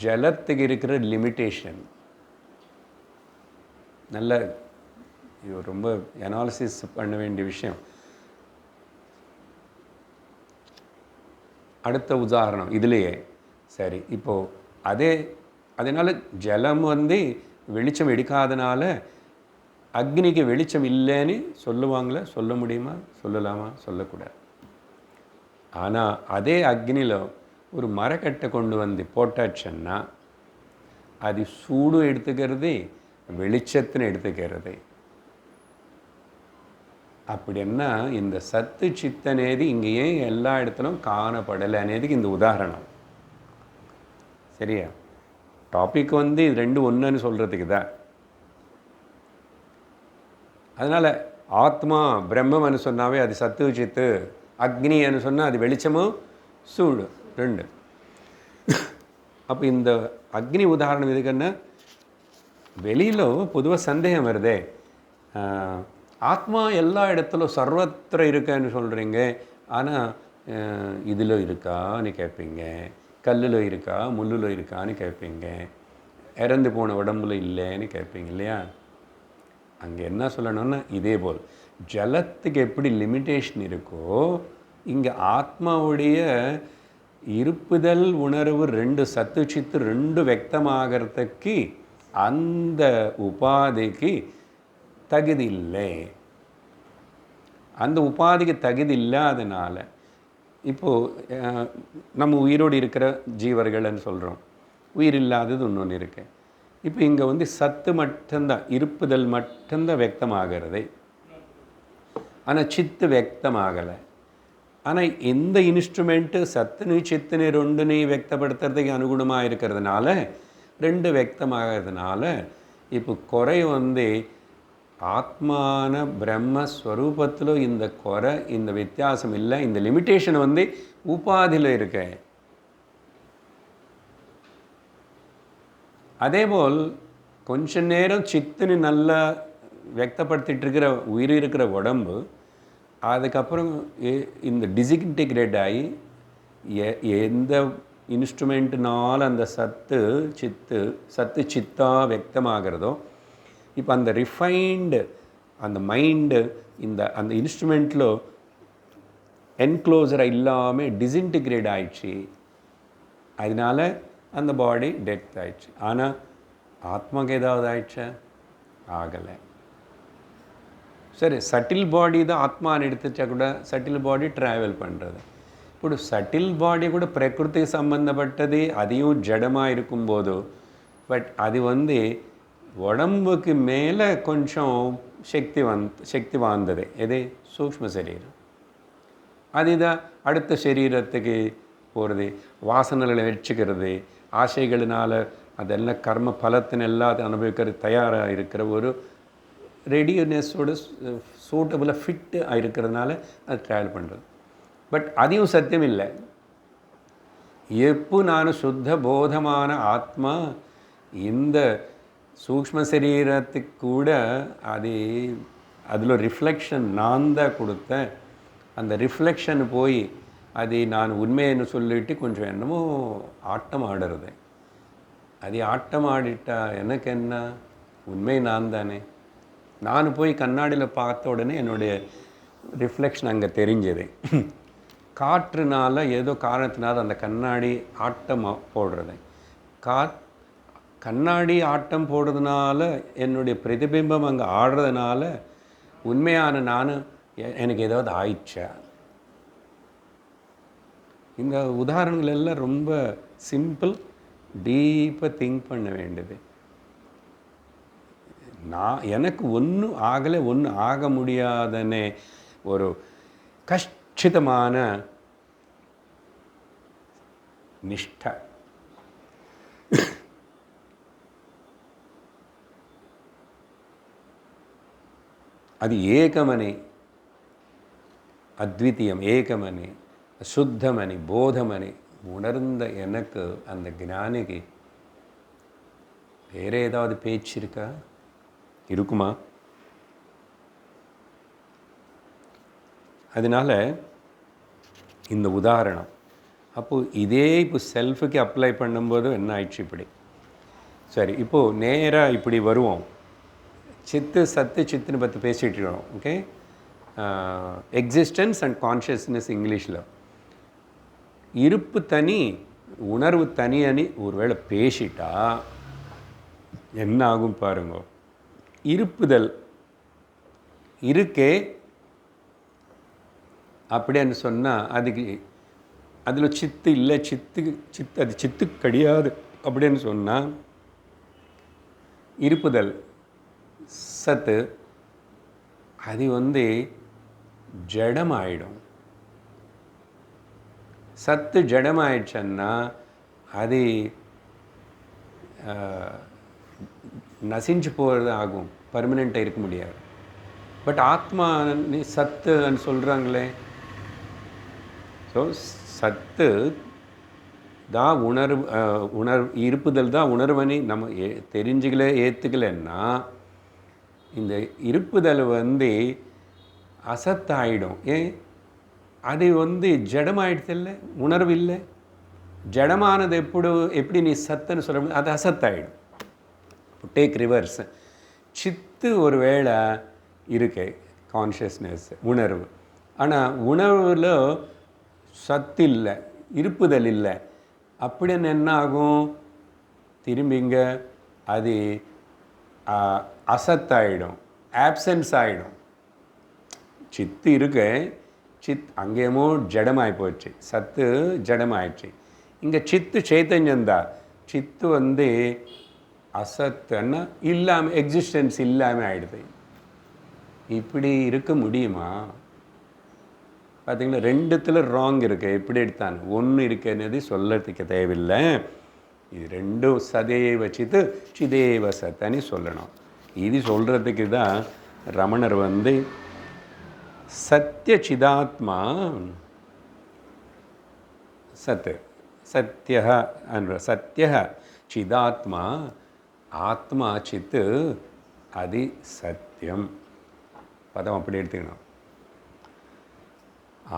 ஜலத்துக்கு இருக்கிற லிமிட்டேஷன். நல்ல ரொம்ப அனாலிசிஸ் பண்ண வேண்டிய விஷயம். அடுத்த உதாரணம் இதுலேயே சரி. இப்போது அதனால் ஜலம் வெளிச்சம் எடுக்காதனால அக்னிக்கு வெளிச்சம் இல்லைன்னு சொல்லுவாங்களே, சொல்ல முடியுமா? சொல்லலாமா? சொல்லக்கூடாது. ஆனால் அதே அக்னியில் ஒரு மரக்கட்டை கொண்டு போட்டாச்சுன்னா அது சூடு எடுத்துக்கிறது, வெளிச்சத்தினை எடுத்துக்கிறது. அப்படின்னா இந்த சத்து சித்தனேது இங்கே ஏன் எல்லா இடத்துலும் காணப்படலை అనేதுக்கு இந்த உதாரணம். சரியா? டாபிக் இது ரெண்டு ஒன்றுன்னு சொல்கிறதுக்கு தான். அதனால் ஆத்மா பிரம்மன்னு சொன்னாவே அது சத்து சித்து, அக்னின்னு சொன்னால் அது வெளிச்சமும் சூடு ரெண்டு. அப்போ இந்த அக்னி உதாரணம் எதுக்குன்னா, வெளியில் பொதுவாக சந்தேகம் வருதே, ஆத்மா எல்லா இடத்துலும் சர்வத்திர இருக்கான்னு சொல்கிறீங்க, ஆனால் இதில் இருக்கான்னு கேட்பீங்க, கல்லில் இருக்கா முள்ளில் இருக்கான்னு கேட்பீங்க, இறந்து போன உடம்புல இல்லைன்னு கேட்பீங்க இல்லையா? அங்கே என்ன சொல்லணும்னா, இதே போல் ஜலத்துக்கு எப்படி லிமிட்டேஷன் இருக்கோ, இங்கே ஆத்மாவுடைய இருப்புதல் உணர்வு ரெண்டு, சத்து சித்து ரெண்டு व्यक्तமாகறதுக்கு அந்த உபாதிக்கு தகுதி இல்லை. அந்த உபாதிக்கு தகுதி இல்லாதனால இப்போது நம்ம உயிரோடு இருக்கிற ஜீவர்கள்னு சொல்கிறோம், உயிர் இல்லாதது இன்னொன்று இருக்கு. இப்போ இங்கே சத்து மட்டும்தான், இருப்புதல் மட்டும்தான் व्यक्तமாகிறது, ஆனால் சித்து व्यक्तமாகலை. ஆனால் எந்த இன்ஸ்ட்ருமெண்ட்டு சத்துனு சித்துனு ரெண்டுனு व्यक्तப்படுத்துறதுக்கு அனுகுணமாக இருக்கிறதுனால, ரெண்டு व्यक्तமாகிறதுனால இப்போ குறை ஆத்மான பிரம்மஸ்வரூபத்தில் இந்த குறை, இந்த வித்தியாசம் இல்லை. இந்த லிமிட்டேஷன் உபாதியில் இருக்க. அதேபோல் கொஞ்ச நேரம் சித்துன்னு நல்லா व्यक्तப்படுத்திட்டு இருக்கிற உயிர் இருக்கிற உடம்பு, அதுக்கப்புறம் இந்த டிசின்டிகிரேட் ஆகி எந்த இன்ஸ்ட்ருமெண்ட்னால் அந்த சத்து சித்தா व्यक्तமாகிறதோ, இப்போ அந்த ரிஃபைன்டு அந்த மைண்டு அந்த இன்ஸ்ட்ருமெண்ட்டில் என்க்ளோசராக இல்லாமல் டிசின்டிகிரேட் ஆயிடுச்சு. அதனால் அந்த பாடி டெத் ஆயிடுச்சு. ஆனால் ஆத்மாவுக்கு ஏதாவது ஆயிடுச்சா? ஆகலை. சரி, சட்டில் பாடி தான் ஆத்மான்னு எடுத்துச்சா கூட சட்டில் பாடி ட்ராவல் பண்ணுறது. ఇప్పుడు సటిల్ బాడీ కూడా ప్రకృతికి సంబంధపట్టది, అదిயும் జడமாக இருக்கும்போது பட் அது உடம்புக்கு மேலே கொஞ்சம் சக்தி வாய்ந்தது எது? சூக்ஷ்ம சரீரம். அதுதான் அடுத்த சரீரத்துக்கு போகிறது, வாசனைகளை வச்சுக்கிறது, ஆசைகளினால் அதெல்லாம் கர்ம பலத்தினெல்லாம் அதை அனுபவிக்கிறது தயாராக இருக்கிற ஒரு ரெடினஸோட சூட்டபுளாக ஃபிட்டு இருக்கிறதுனால அது ட்ராவல் பண்ணுறது. பட் அதையும் சத்தியம் இல்லை. எப்போ நான் சுத்த போதமான ஆத்மா இந்த சூக்ஷ்ம சரீரத்துக்கு கூட அதில் ரிஃப்ளெக்ஷன் நான் தான் கொடுத்தேன். அந்த ரிஃப்ளெக்ஷன் போய் அது நான் உண்மைன்னு சொல்லிட்டு கொஞ்சம் என்னமோ ஆட்டம் ஆடுறது. அது ஆட்டம் ஆடிட்டா எனக்கு என்ன? உண்மை நான் தானே. நான் போய் கண்ணாடியில் பார்த்த உடனே என்னுடைய ரிஃப்ளெக்ஷன் அங்கே தெரிஞ்சது. காற்றுனால ஏதோ காரணத்தினால அந்த கண்ணாடி ஆட்டம் போடுறது. கண்ணாடி ஆட்டம் போடுறதுனால என்னுடைய பிரதிபிம்பம் அங்கே ஆடுறதுனால உண்மையான நான் எனக்கு ஏதாவது ஆயிடுச்சா? இந்த உதாரணங்கள் எல்லாம் ரொம்ப சிம்பிள், டீப்பாக திங்க் பண்ண வேண்டியது. நான் எனக்கு ஒன்றும் ஆகலை, ஒன்றும் ஆக முடியாதனே ஒரு கஷ்டிதமான நிஷ்டை. அது ஏகமனி, அத்விதீயம், ஏகமனி, சுத்தமணி, போதமணி உணர்ந்த எனக்கு, அந்த ஞானிக்கு வேறு ஏதாவது பேச்சு இருக்கா? இருக்குமா? அதனால் இந்த உதாரணம் அப்போது இதே இப்போ செல்ஃபுக்கு அப்ளை பண்ணும்போது என்ன ஆயிடுச்சு இப்படி. சரி, இப்போது நேராக இப்படி வருவோம். சித்து சத்து சித்துன்னு பற்றி பேசிகிட்டு இருக்கோம். ஓகே, எக்ஸிஸ்டன்ஸ் அண்ட் கான்ஷியஸ்னஸ் இங்கிலீஷில். இருப்பு தனி உணர்வு தனி அணி ஒருவேளை பேசிட்டா என்ன ஆகும் பாருங்க. இருப்புதல் இருக்கே அப்படின்னு சொன்னால் அதுக்கு அதில் சித்து இல்லை, அது சித்து கிடையாது அப்படின்னு சொன்னால் இருப்புதல் சத்து அது ஜடமாயிடும். சத்து ஜடமாயிடுச்சுன்னா அது நசிஞ்சு போகிறது ஆகும், பர்மனெண்ட்டாக இருக்க முடியாது. பட் ஆத்மா நீ சத்துன்னு சொல்கிறாங்களே. ஸோ சத்து தான் உணர்வு இருப்புதல் தான் உணர்வனி நம்ம தெரிஞ்சுக்கல ஏற்றுக்கலைன்னா இந்த இருப்புதல் அசத்தாயிடும். ஏன்? அது ஜடமாயிடுச்சு இல்லை, உணர்வு இல்லை. ஜடமானது எப்படி நீ சத்துன்னு சொல்ல முடியும்? அது அசத்தாயிடும். Take reverse. சித்து ஒரு வேளை இருக்கு, கான்ஷியஸ்னஸ் உணர்வு. ஆனால் உணர்வில் சத்து இல்லை, இருப்புதல் இல்லை. அப்படின்னு என்ன ஆகும்? திரும்பிங்க அது அசத்தாயிடும், ஆப்சன்ஸ் ஆகிடும். சித்து இருக்கு, அங்கேயுமோ ஜடமாகி போச்சு, சத்து ஜடமாயிடுச்சு. இங்கே சித்து சைத்தன்யந்தான். சித்து அசத்துன்னா இல்லாமல், எக்ஸிஸ்டன்ஸ் இல்லாமல் ஆகிடுது. இப்படி இருக்க முடியுமா? பார்த்தீங்களா, ரெண்டுத்தில் ராங் இருக்குது. எப்படி எடுத்தான் ஒன்று இருக்குன்னு சொல்லறதுக்கு தேவையில்லை. இது ரெண்டும் சதேவ சித்து சிதேவ சத்தன்னு சொல்லணும். இது சொல்கிறதுக்கு தான் ரமணர் சத்திய சிதாத்மா சத் சத்திய சத்திய சிதாத்மா ஆத்மா சித்து அது சத்தியம். பதம் அப்படி எடுத்துக்கணும்.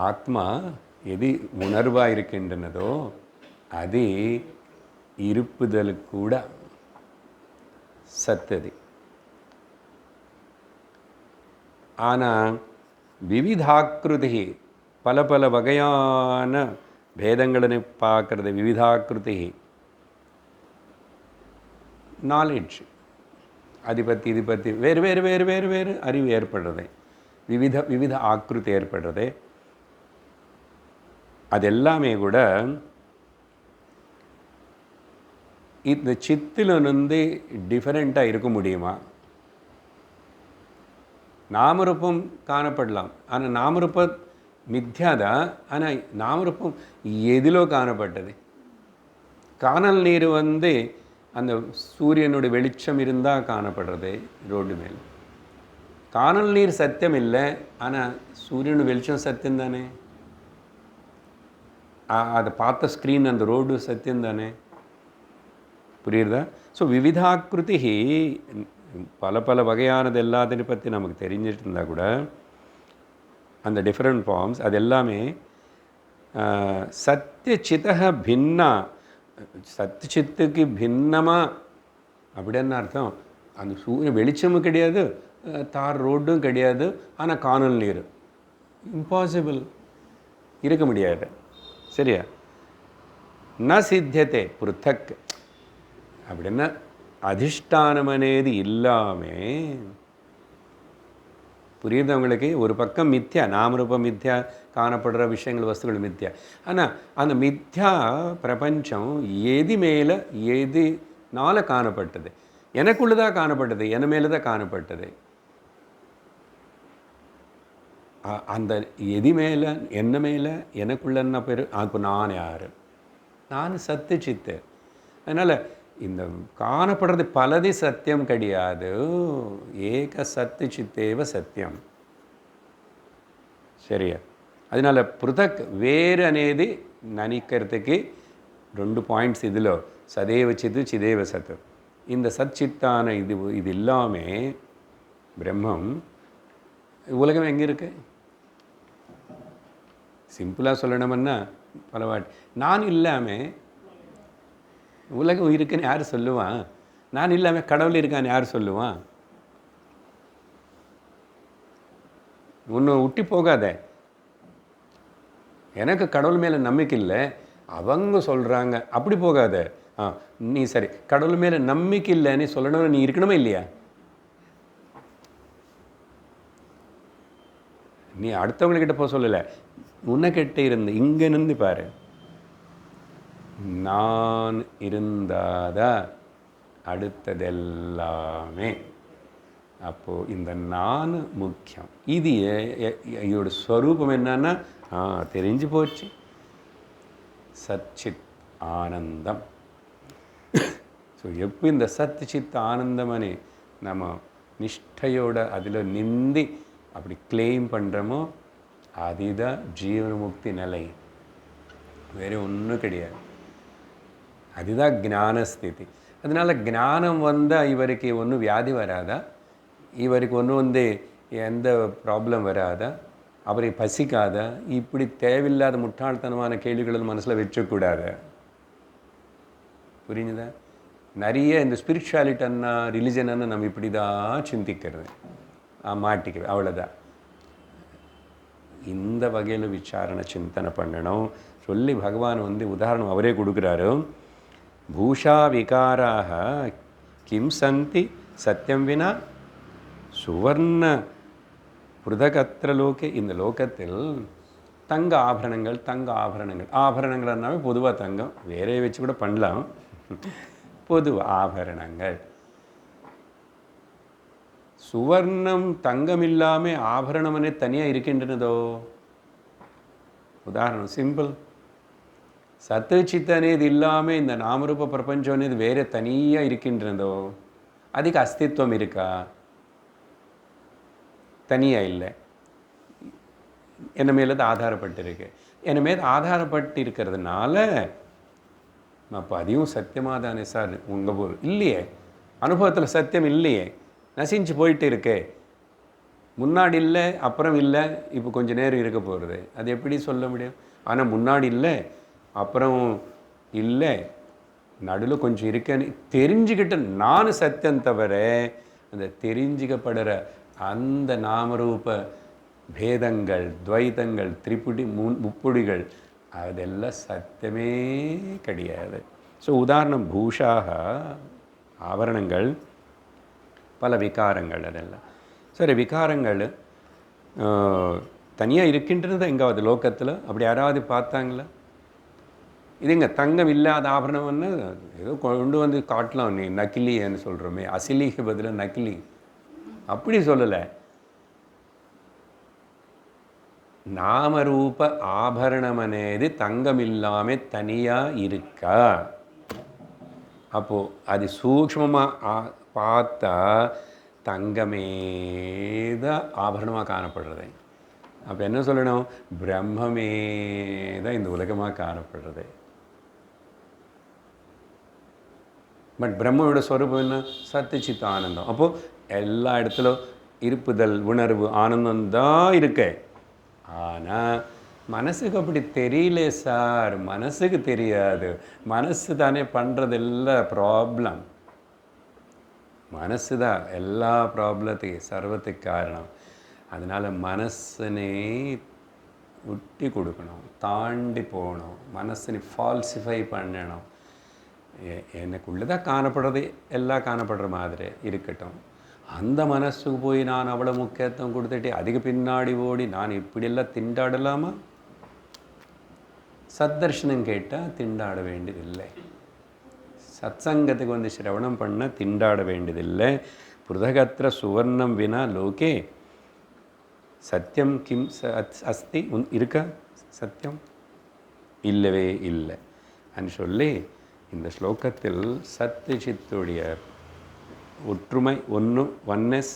ஆத்மா எது உணர்வாக இருக்கின்றனதோ அது இருப்புதல் கூட சத்தது. ஆனால் விவிதாக்கிருதி பல பல வகையான பேதங்களை பார்க்கறது. விவிதாக்கிருதி நாலேஜ், அது பற்றி இது பற்றி வேறு வேறு வேறு வேறு வேறு அறிவு ஏற்படுறது. விவித ஆக்ருதி ஏற்படுறது. அது எல்லாமே கூட இந்த சித்தில் டிஃபரெண்ட்டாக இருக்க முடியுமா? நாமரூபம் காணப்படலாம், ஆனால் நாமரூபம் மித்யாதான். ஆனால் நாமரூபம் எதிலோ காணப்பட்டது. காணல் நீர் அந்த சூரியனுடைய வெளிச்சம் இருந்தால் காணப்படுறது ரோடு மேல். காணல் நீர் சத்தியம் இல்லை, ஆனால் சூரியனோட வெளிச்சம் சத்தியம் தானே. அதை பார்த்த ஸ்க்ரீன் அந்த ரோடு சத்தியம் தானே. புரியுறதா? ஸோ விவிதாக்கிருதி பல வகையானது எல்லாத்தையும் பற்றி நமக்கு தெரிஞ்சிட்டு இருந்தால் கூட அந்த டிஃப்ரெண்ட் ஃபார்ம்ஸ் அது எல்லாமே சத்தியசித்தக பின்னா, சத்தியசித்துக்கு பின்னமாக அப்படின்னு அர்த்தம். அந்த சூரிய வெளிச்சமும் கிடையாது, தார் ரோடும் கிடையாது, ஆனால் காணல் நீர் இம்பாசிபிள், இருக்க முடியாது. சரியா? ந சித்தியத்தை புருத்தக் அப்படின்னா அதிஷ்டானம் అనేది இல்லாமல், புரியுது உங்களுக்கு? ஒரு பக்கம் மித்யா, நாமரூபம் மித்யா, காணப்படுற விஷயங்கள் வஸ்துகள் மித்யா. ஆனால் அந்த மித்யா பிரபஞ்சம் எது மேலே எதுனால காணப்பட்டது? எனக்குள்ளதான் காணப்பட்டது, என மேலே தான் காணப்பட்டது. அந்த எது மேலே, என்ன மேலே, எனக்குள்ளன்னா பேர். அப்போ நான் யார்? நான் சத்து சித்து. அதனால் இந்த காணப்படுறது பலது சத்தியம் கிடையாது, ஏக சத்து சித்தேவ சத்தியம். சரியா? அதனால் புருதக் வேறு అనేది நினைக்கிறதுக்கு 2 பாயிண்ட்ஸ் இதில். சதேவ சித்து சிதேவ சத்து. இந்த சச்சித்தான இது இல்லாமல் பிரம்மம், உலகம் எங்கே இருக்கு? சிம்பிளாக சொல்லணும்னா பலவாட்டி நான் இல்லாமல் உலகம் இருக்குன்னு யார் சொல்லுவான்? நான் இல்லாமல் கடவுள் இருக்கான்னு யார் சொல்லுவான்? ஒன்று விட்டி போகாத. எனக்கு கடவுள் மேலே நம்பிக்கை இல்லை, அவங்க சொல்கிறாங்க, அப்படி போகாத. நீ சரி, கடவுள் மேலே நம்பிக்கை இல்லைன்னு சொல்லணும், நீ இருக்கணுமா இல்லையா? நீ அடுத்தவங்கக்கிட்ட போக சொல்லலை, உன்னைக்கிட்ட இருந்து இங்கே நின்று பாரு. நான் இருந்தாதான் அடுத்ததெல்லாமே. அப்போது இந்த நான் முக்கியம். இது இதோட ஸ்வரூபம் என்னன்னா தெரிஞ்சு போச்சு, சச்சித் ஆனந்தம். ஸோ எப்போ இந்த சத் சித் ஆனந்தமனே நம்ம நிஷ்டையோட அதில் நிந்தி அப்படி கிளைம் பண்ணுறோமோ அதுதான் ஜீவன முக்தி நிலை, வேறு ஒன்றும் கிடையாது. அதுதான் ஞானஸ்திதி. அதனால் ஞானம் வந்தால் இவருக்கு ஒன்றும் வியாதி வராதா, இவருக்கு ஒன்றும் எந்த ப்ராப்ளம் வராதா, அவரை பசிக்காதா? இப்படி தேவையில்லாத முட்டாள்தனமான கேள்விகளை மனசில் வச்சக்கூடாது. புரிஞ்சுதா? நிறைய இந்த ஸ்பிரிச்சுவாலிட்டன்னா ரிலிஜன்னா நம்ம இப்படி தான் சிந்திக்கிறது, மாட்டிக்க அவ்வளோதான். இந்த வகையில் விசாரணை சிந்தனை பண்ணணும் சொல்லி பகவான் உதாரணம் அவரே கொடுக்குறாரு. பூஷா விகாராக கிம் சந்தி சத்தியம் வினா சுவர்ண புருதகத்திர லோகே. இந்த லோகத்தில் தங்க ஆபரணங்கள், ஆபரணங்கள்னாவே பொதுவாக தங்கம், வேறே வச்சு கூட பண்ணலாம். பொது ஆபரணங்கள், சுவர்ணம் தங்கம் இல்லாமல் ஆபரணம்னே தனியாக இருக்கின்றனதோ? உதாரணம் சிம்பிள். சத்து சித்து అనేది இல்லாமல் இந்த நாமரூப பிரபஞ்சம் అనేది வேறு தனியாக இருக்கின்றதோ? அதுக்கு அஸ்தித்வம் இருக்கா? தனியாக இல்லை, என்ன மேலே தான் ஆதாரப்பட்டிருக்கு. என்ன மேலே ஆதாரப்பட்டு இருக்கிறதுனால அப்போ அதையும் சத்தியமாக தானே சார் உங்கள் போல் இல்லையே, அனுபவத்தில் சத்தியம் இல்லையே, நசிஞ்சு போயிட்டு இருக்கே. முன்னாடி இல்லை, அப்புறம் இல்லை, இப்போ கொஞ்சம் நேரம் இருக்க போகிறது, அது எப்படி சொல்ல முடியும்? ஆனால் முன்னாடி இல்லை, அப்புறம் இல்லை, நடுவில் கொஞ்சம் இருக்கேன்னு தெரிஞ்சுக்கிட்ட நான் சத்தியம் தவிர அந்த தெரிஞ்சுக்கப்படுற அந்த நாமரூப பேதங்கள், துவைதங்கள், திரிபுடி, முப்புடிகள் அதெல்லாம் சத்தியமே கிடையாது. ஸோ உதாரணம் பூஷாக ஆபரணங்கள், பல விகாரங்கள், அதெல்லாம் சரி. விகாரங்கள் தனியாக இருக்கின்றது எங்காவது லோக்கத்தில் அப்படி யாராவது பார்த்தாங்களா? இதுங்க தங்கம் இல்லாத ஆபரணம்னு ஏதோ கொண்டு வந்து காட்டலாம், நீ நக்கிலின்னு சொல்கிறோமே, அசிலிக்கு பதிலாக நக்கிலி அப்படி சொல்லலை. நாமரூப ஆபரணம் అనేది தங்கம் இல்லாமல் தனியாக இருக்கா? அப்போது அது சூக்ஷ்மமாக பார்த்தா தங்கமே தான் ஆபரணமாக காணப்படுறது. அப்போ என்ன சொல்லணும்? பிரம்மமே தான் இந்த உலகமாக காணப்படுறது. பட் பிரம்மனோட ஸ்வரூபம் என்ன? சத்தியசித்த ஆனந்தம். அப்போது எல்லா இடத்துலையும் இருப்புதல், உணர்வு, ஆனந்தம்தான் இருக்கு. ஆனால் மனசுக்கு அப்படி தெரியல சார். மனசுக்கு தெரியாது. மனசு தானே பண்ணுறதெல்லாம் ப்ராப்ளம். மனசு தான் எல்லா ப்ராப்ளத்துக்கு சர்வத்துக்கு காரணம். அதனால் மனசனே விட்டு கொடுக்கணும், தாண்டி போகணும், மனசனை ஃபால்சிஃபை பண்ணணும். எனக்குள்ளே தான் காணப்படுறது எல்லாம் காணப்படுற மாதிரி இருக்கட்டும். அந்த மனசுக்கு போய் நான் அவ்வளோ முக்கியத்துவம் கொடுத்துட்டு அதுக்கு பின்னாடி ஓடி நான் இப்படியெல்லாம் திண்டாடலாமா? சத்தர்ஷனம் கேட்டால் திண்டாட வேண்டியதில்லை. சத்சங்கத்துக்கு வந்து சிரவணம் பண்ண திண்டாட வேண்டியதில்லை. புருதகத்திர சுவர்ணம் வினா லோகே சத்தியம் கிம் அஸ்தி இருக்கா? சத்தியம் இல்லவே இல்லை అని சொல்லி இந்த ஸ்லோகத்தில் சத்யசித்துடைய ஒற்றுமை, ஒன்னஸ்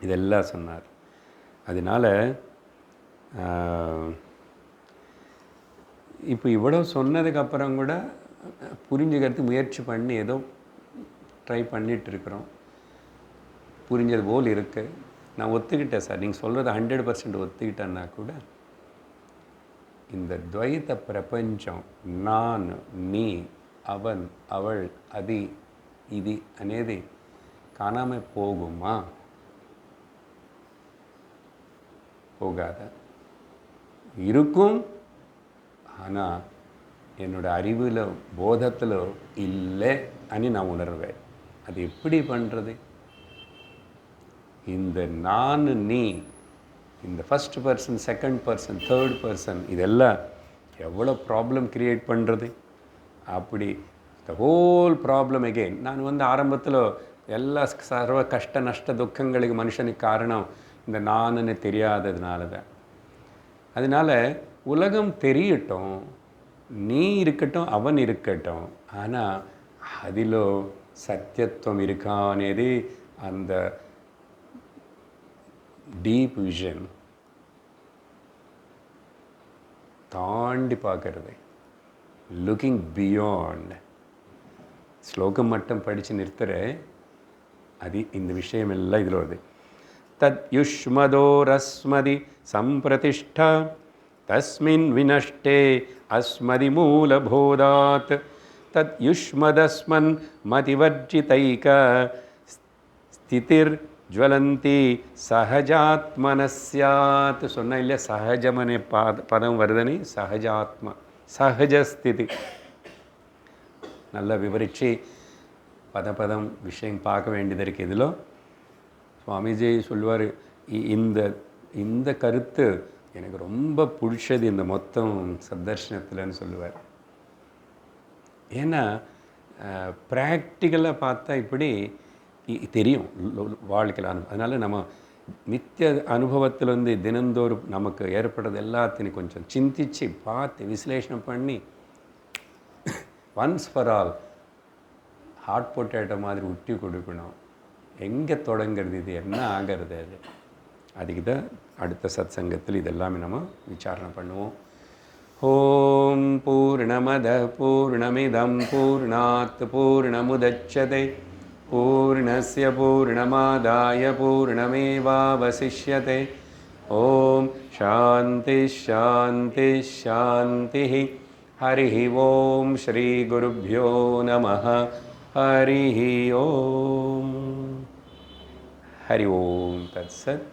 இதெல்லாம் சொன்னார். அதனால் இப்போ இவ்வளோ சொன்னதுக்கப்புறம் கூட புரிஞ்சுக்கிறதுக்கு முயற்சி பண்ணி ஏதோ ட்ரை பண்ணிகிட்டு இருக்கிறோம். புரிஞ்சது போல் இருக்குது. நான் ஒத்துக்கிட்டேன் சார், நீங்கள் சொல்கிறது 100% ஒத்துக்கிட்டேன்னா கூட இந்த துவைத பிரபஞ்சம், நான், நீ, அவன், அவள், అది, ఇది అనేది காணாமல் போகுமா? போகாத. இருக்கும். ஆனால் என்னோட அறிவில், போதத்தில் இல்லை అని நான் உணர்வேன். அது எப்படி பண்ணுறது? இந்த நான், நீ, இந்த first person, second person, third person இதெல்லாம் எவ்வளோ ப்ராப்ளம் க்ரியேட் பண்ணுறது. அப்படி த ஹோல் ப்ராப்ளம் அகெயின். நான் வந்து ஆரம்பத்தில் எல்லா சர்வ கஷ்ட நஷ்ட துக்கங்களுக்கு மனுஷனுக்கு காரணம் இந்த நானுன்னு தெரியாததுனால தான். அதனால் உலகம் தெரியட்டும், நீ இருக்கட்டும், அவன் இருக்கட்டும், ஆனால் அதில் சத்தியத்துவம் இருக்கா అనేది அந்த டீப் விஷன் தாண்டி பார்க்கறது, லுக்கிங் பியாண்ட். ஸ்லோகம் மட்டும் படித்து நிறுத்துற அது இந்த விஷயம் எல்லாம் இதில் வருது. தத் யுஷ்மதோரஸ்மதி சம்பிரதிஷ்டா தஸ்மின் வினஷ்டே அஸ்மதி மூலபோதாத் தத் யுஷ்மதஸ்மன் மதிவர்ஜிதைக ஸ்திதிர் ஜுவலந்தி சஹஜாத்மனஸ்யாத். சொன்ன இல்லையா, சஹஜமனே பதம் வருதுன்னு. சஹஜாத்மா, சஹஜஸ்திதி நல்லா விவரித்து பதம் விஷயம் பார்க்க வேண்டியது இருக்குது. இதில் சுவாமிஜி சொல்லுவார், இந்த கருத்து எனக்கு ரொம்ப பிடிச்சது இந்த மொத்தம் சத்தர்ஷனத்தில்னு சொல்லுவார். ஏன்னா ப்ராக்டிக்கலாக பார்த்தா இப்படி தெரியும் வாழ்க்கையில் அதனால் நம்ம நித்திய அனுபவத்தில் வந்து தினந்தோறும் நமக்கு ஏற்படுறது எல்லாத்தையும் கொஞ்சம் சிந்தித்து பார்த்து விசலேஷனம் பண்ணி once for all hot potato மாதிரி உட்டி கொடுக்கணும். எங்கே தொடங்கிறது, இது என்ன ஆகிறது, அதுக்கு தான் அடுத்த சத் சங்கத்தில் இதெல்லாமே நம்ம விசாரணை பண்ணுவோம். ஓம் பூர்ணமத பூர்ணமிதம் பூர்ணாத் பூர்ணமுதச்யதே பூர்ணஸ்ய பூர்ணமாதாய பூர்ணமேவாவசிஷ்யதே. ஓம் சாந்தி சாந்தி சாந்தி. हरिः ओम श्री गुरुभ्यो नमः. हरिः ओम. हरि ओम तत्सत्.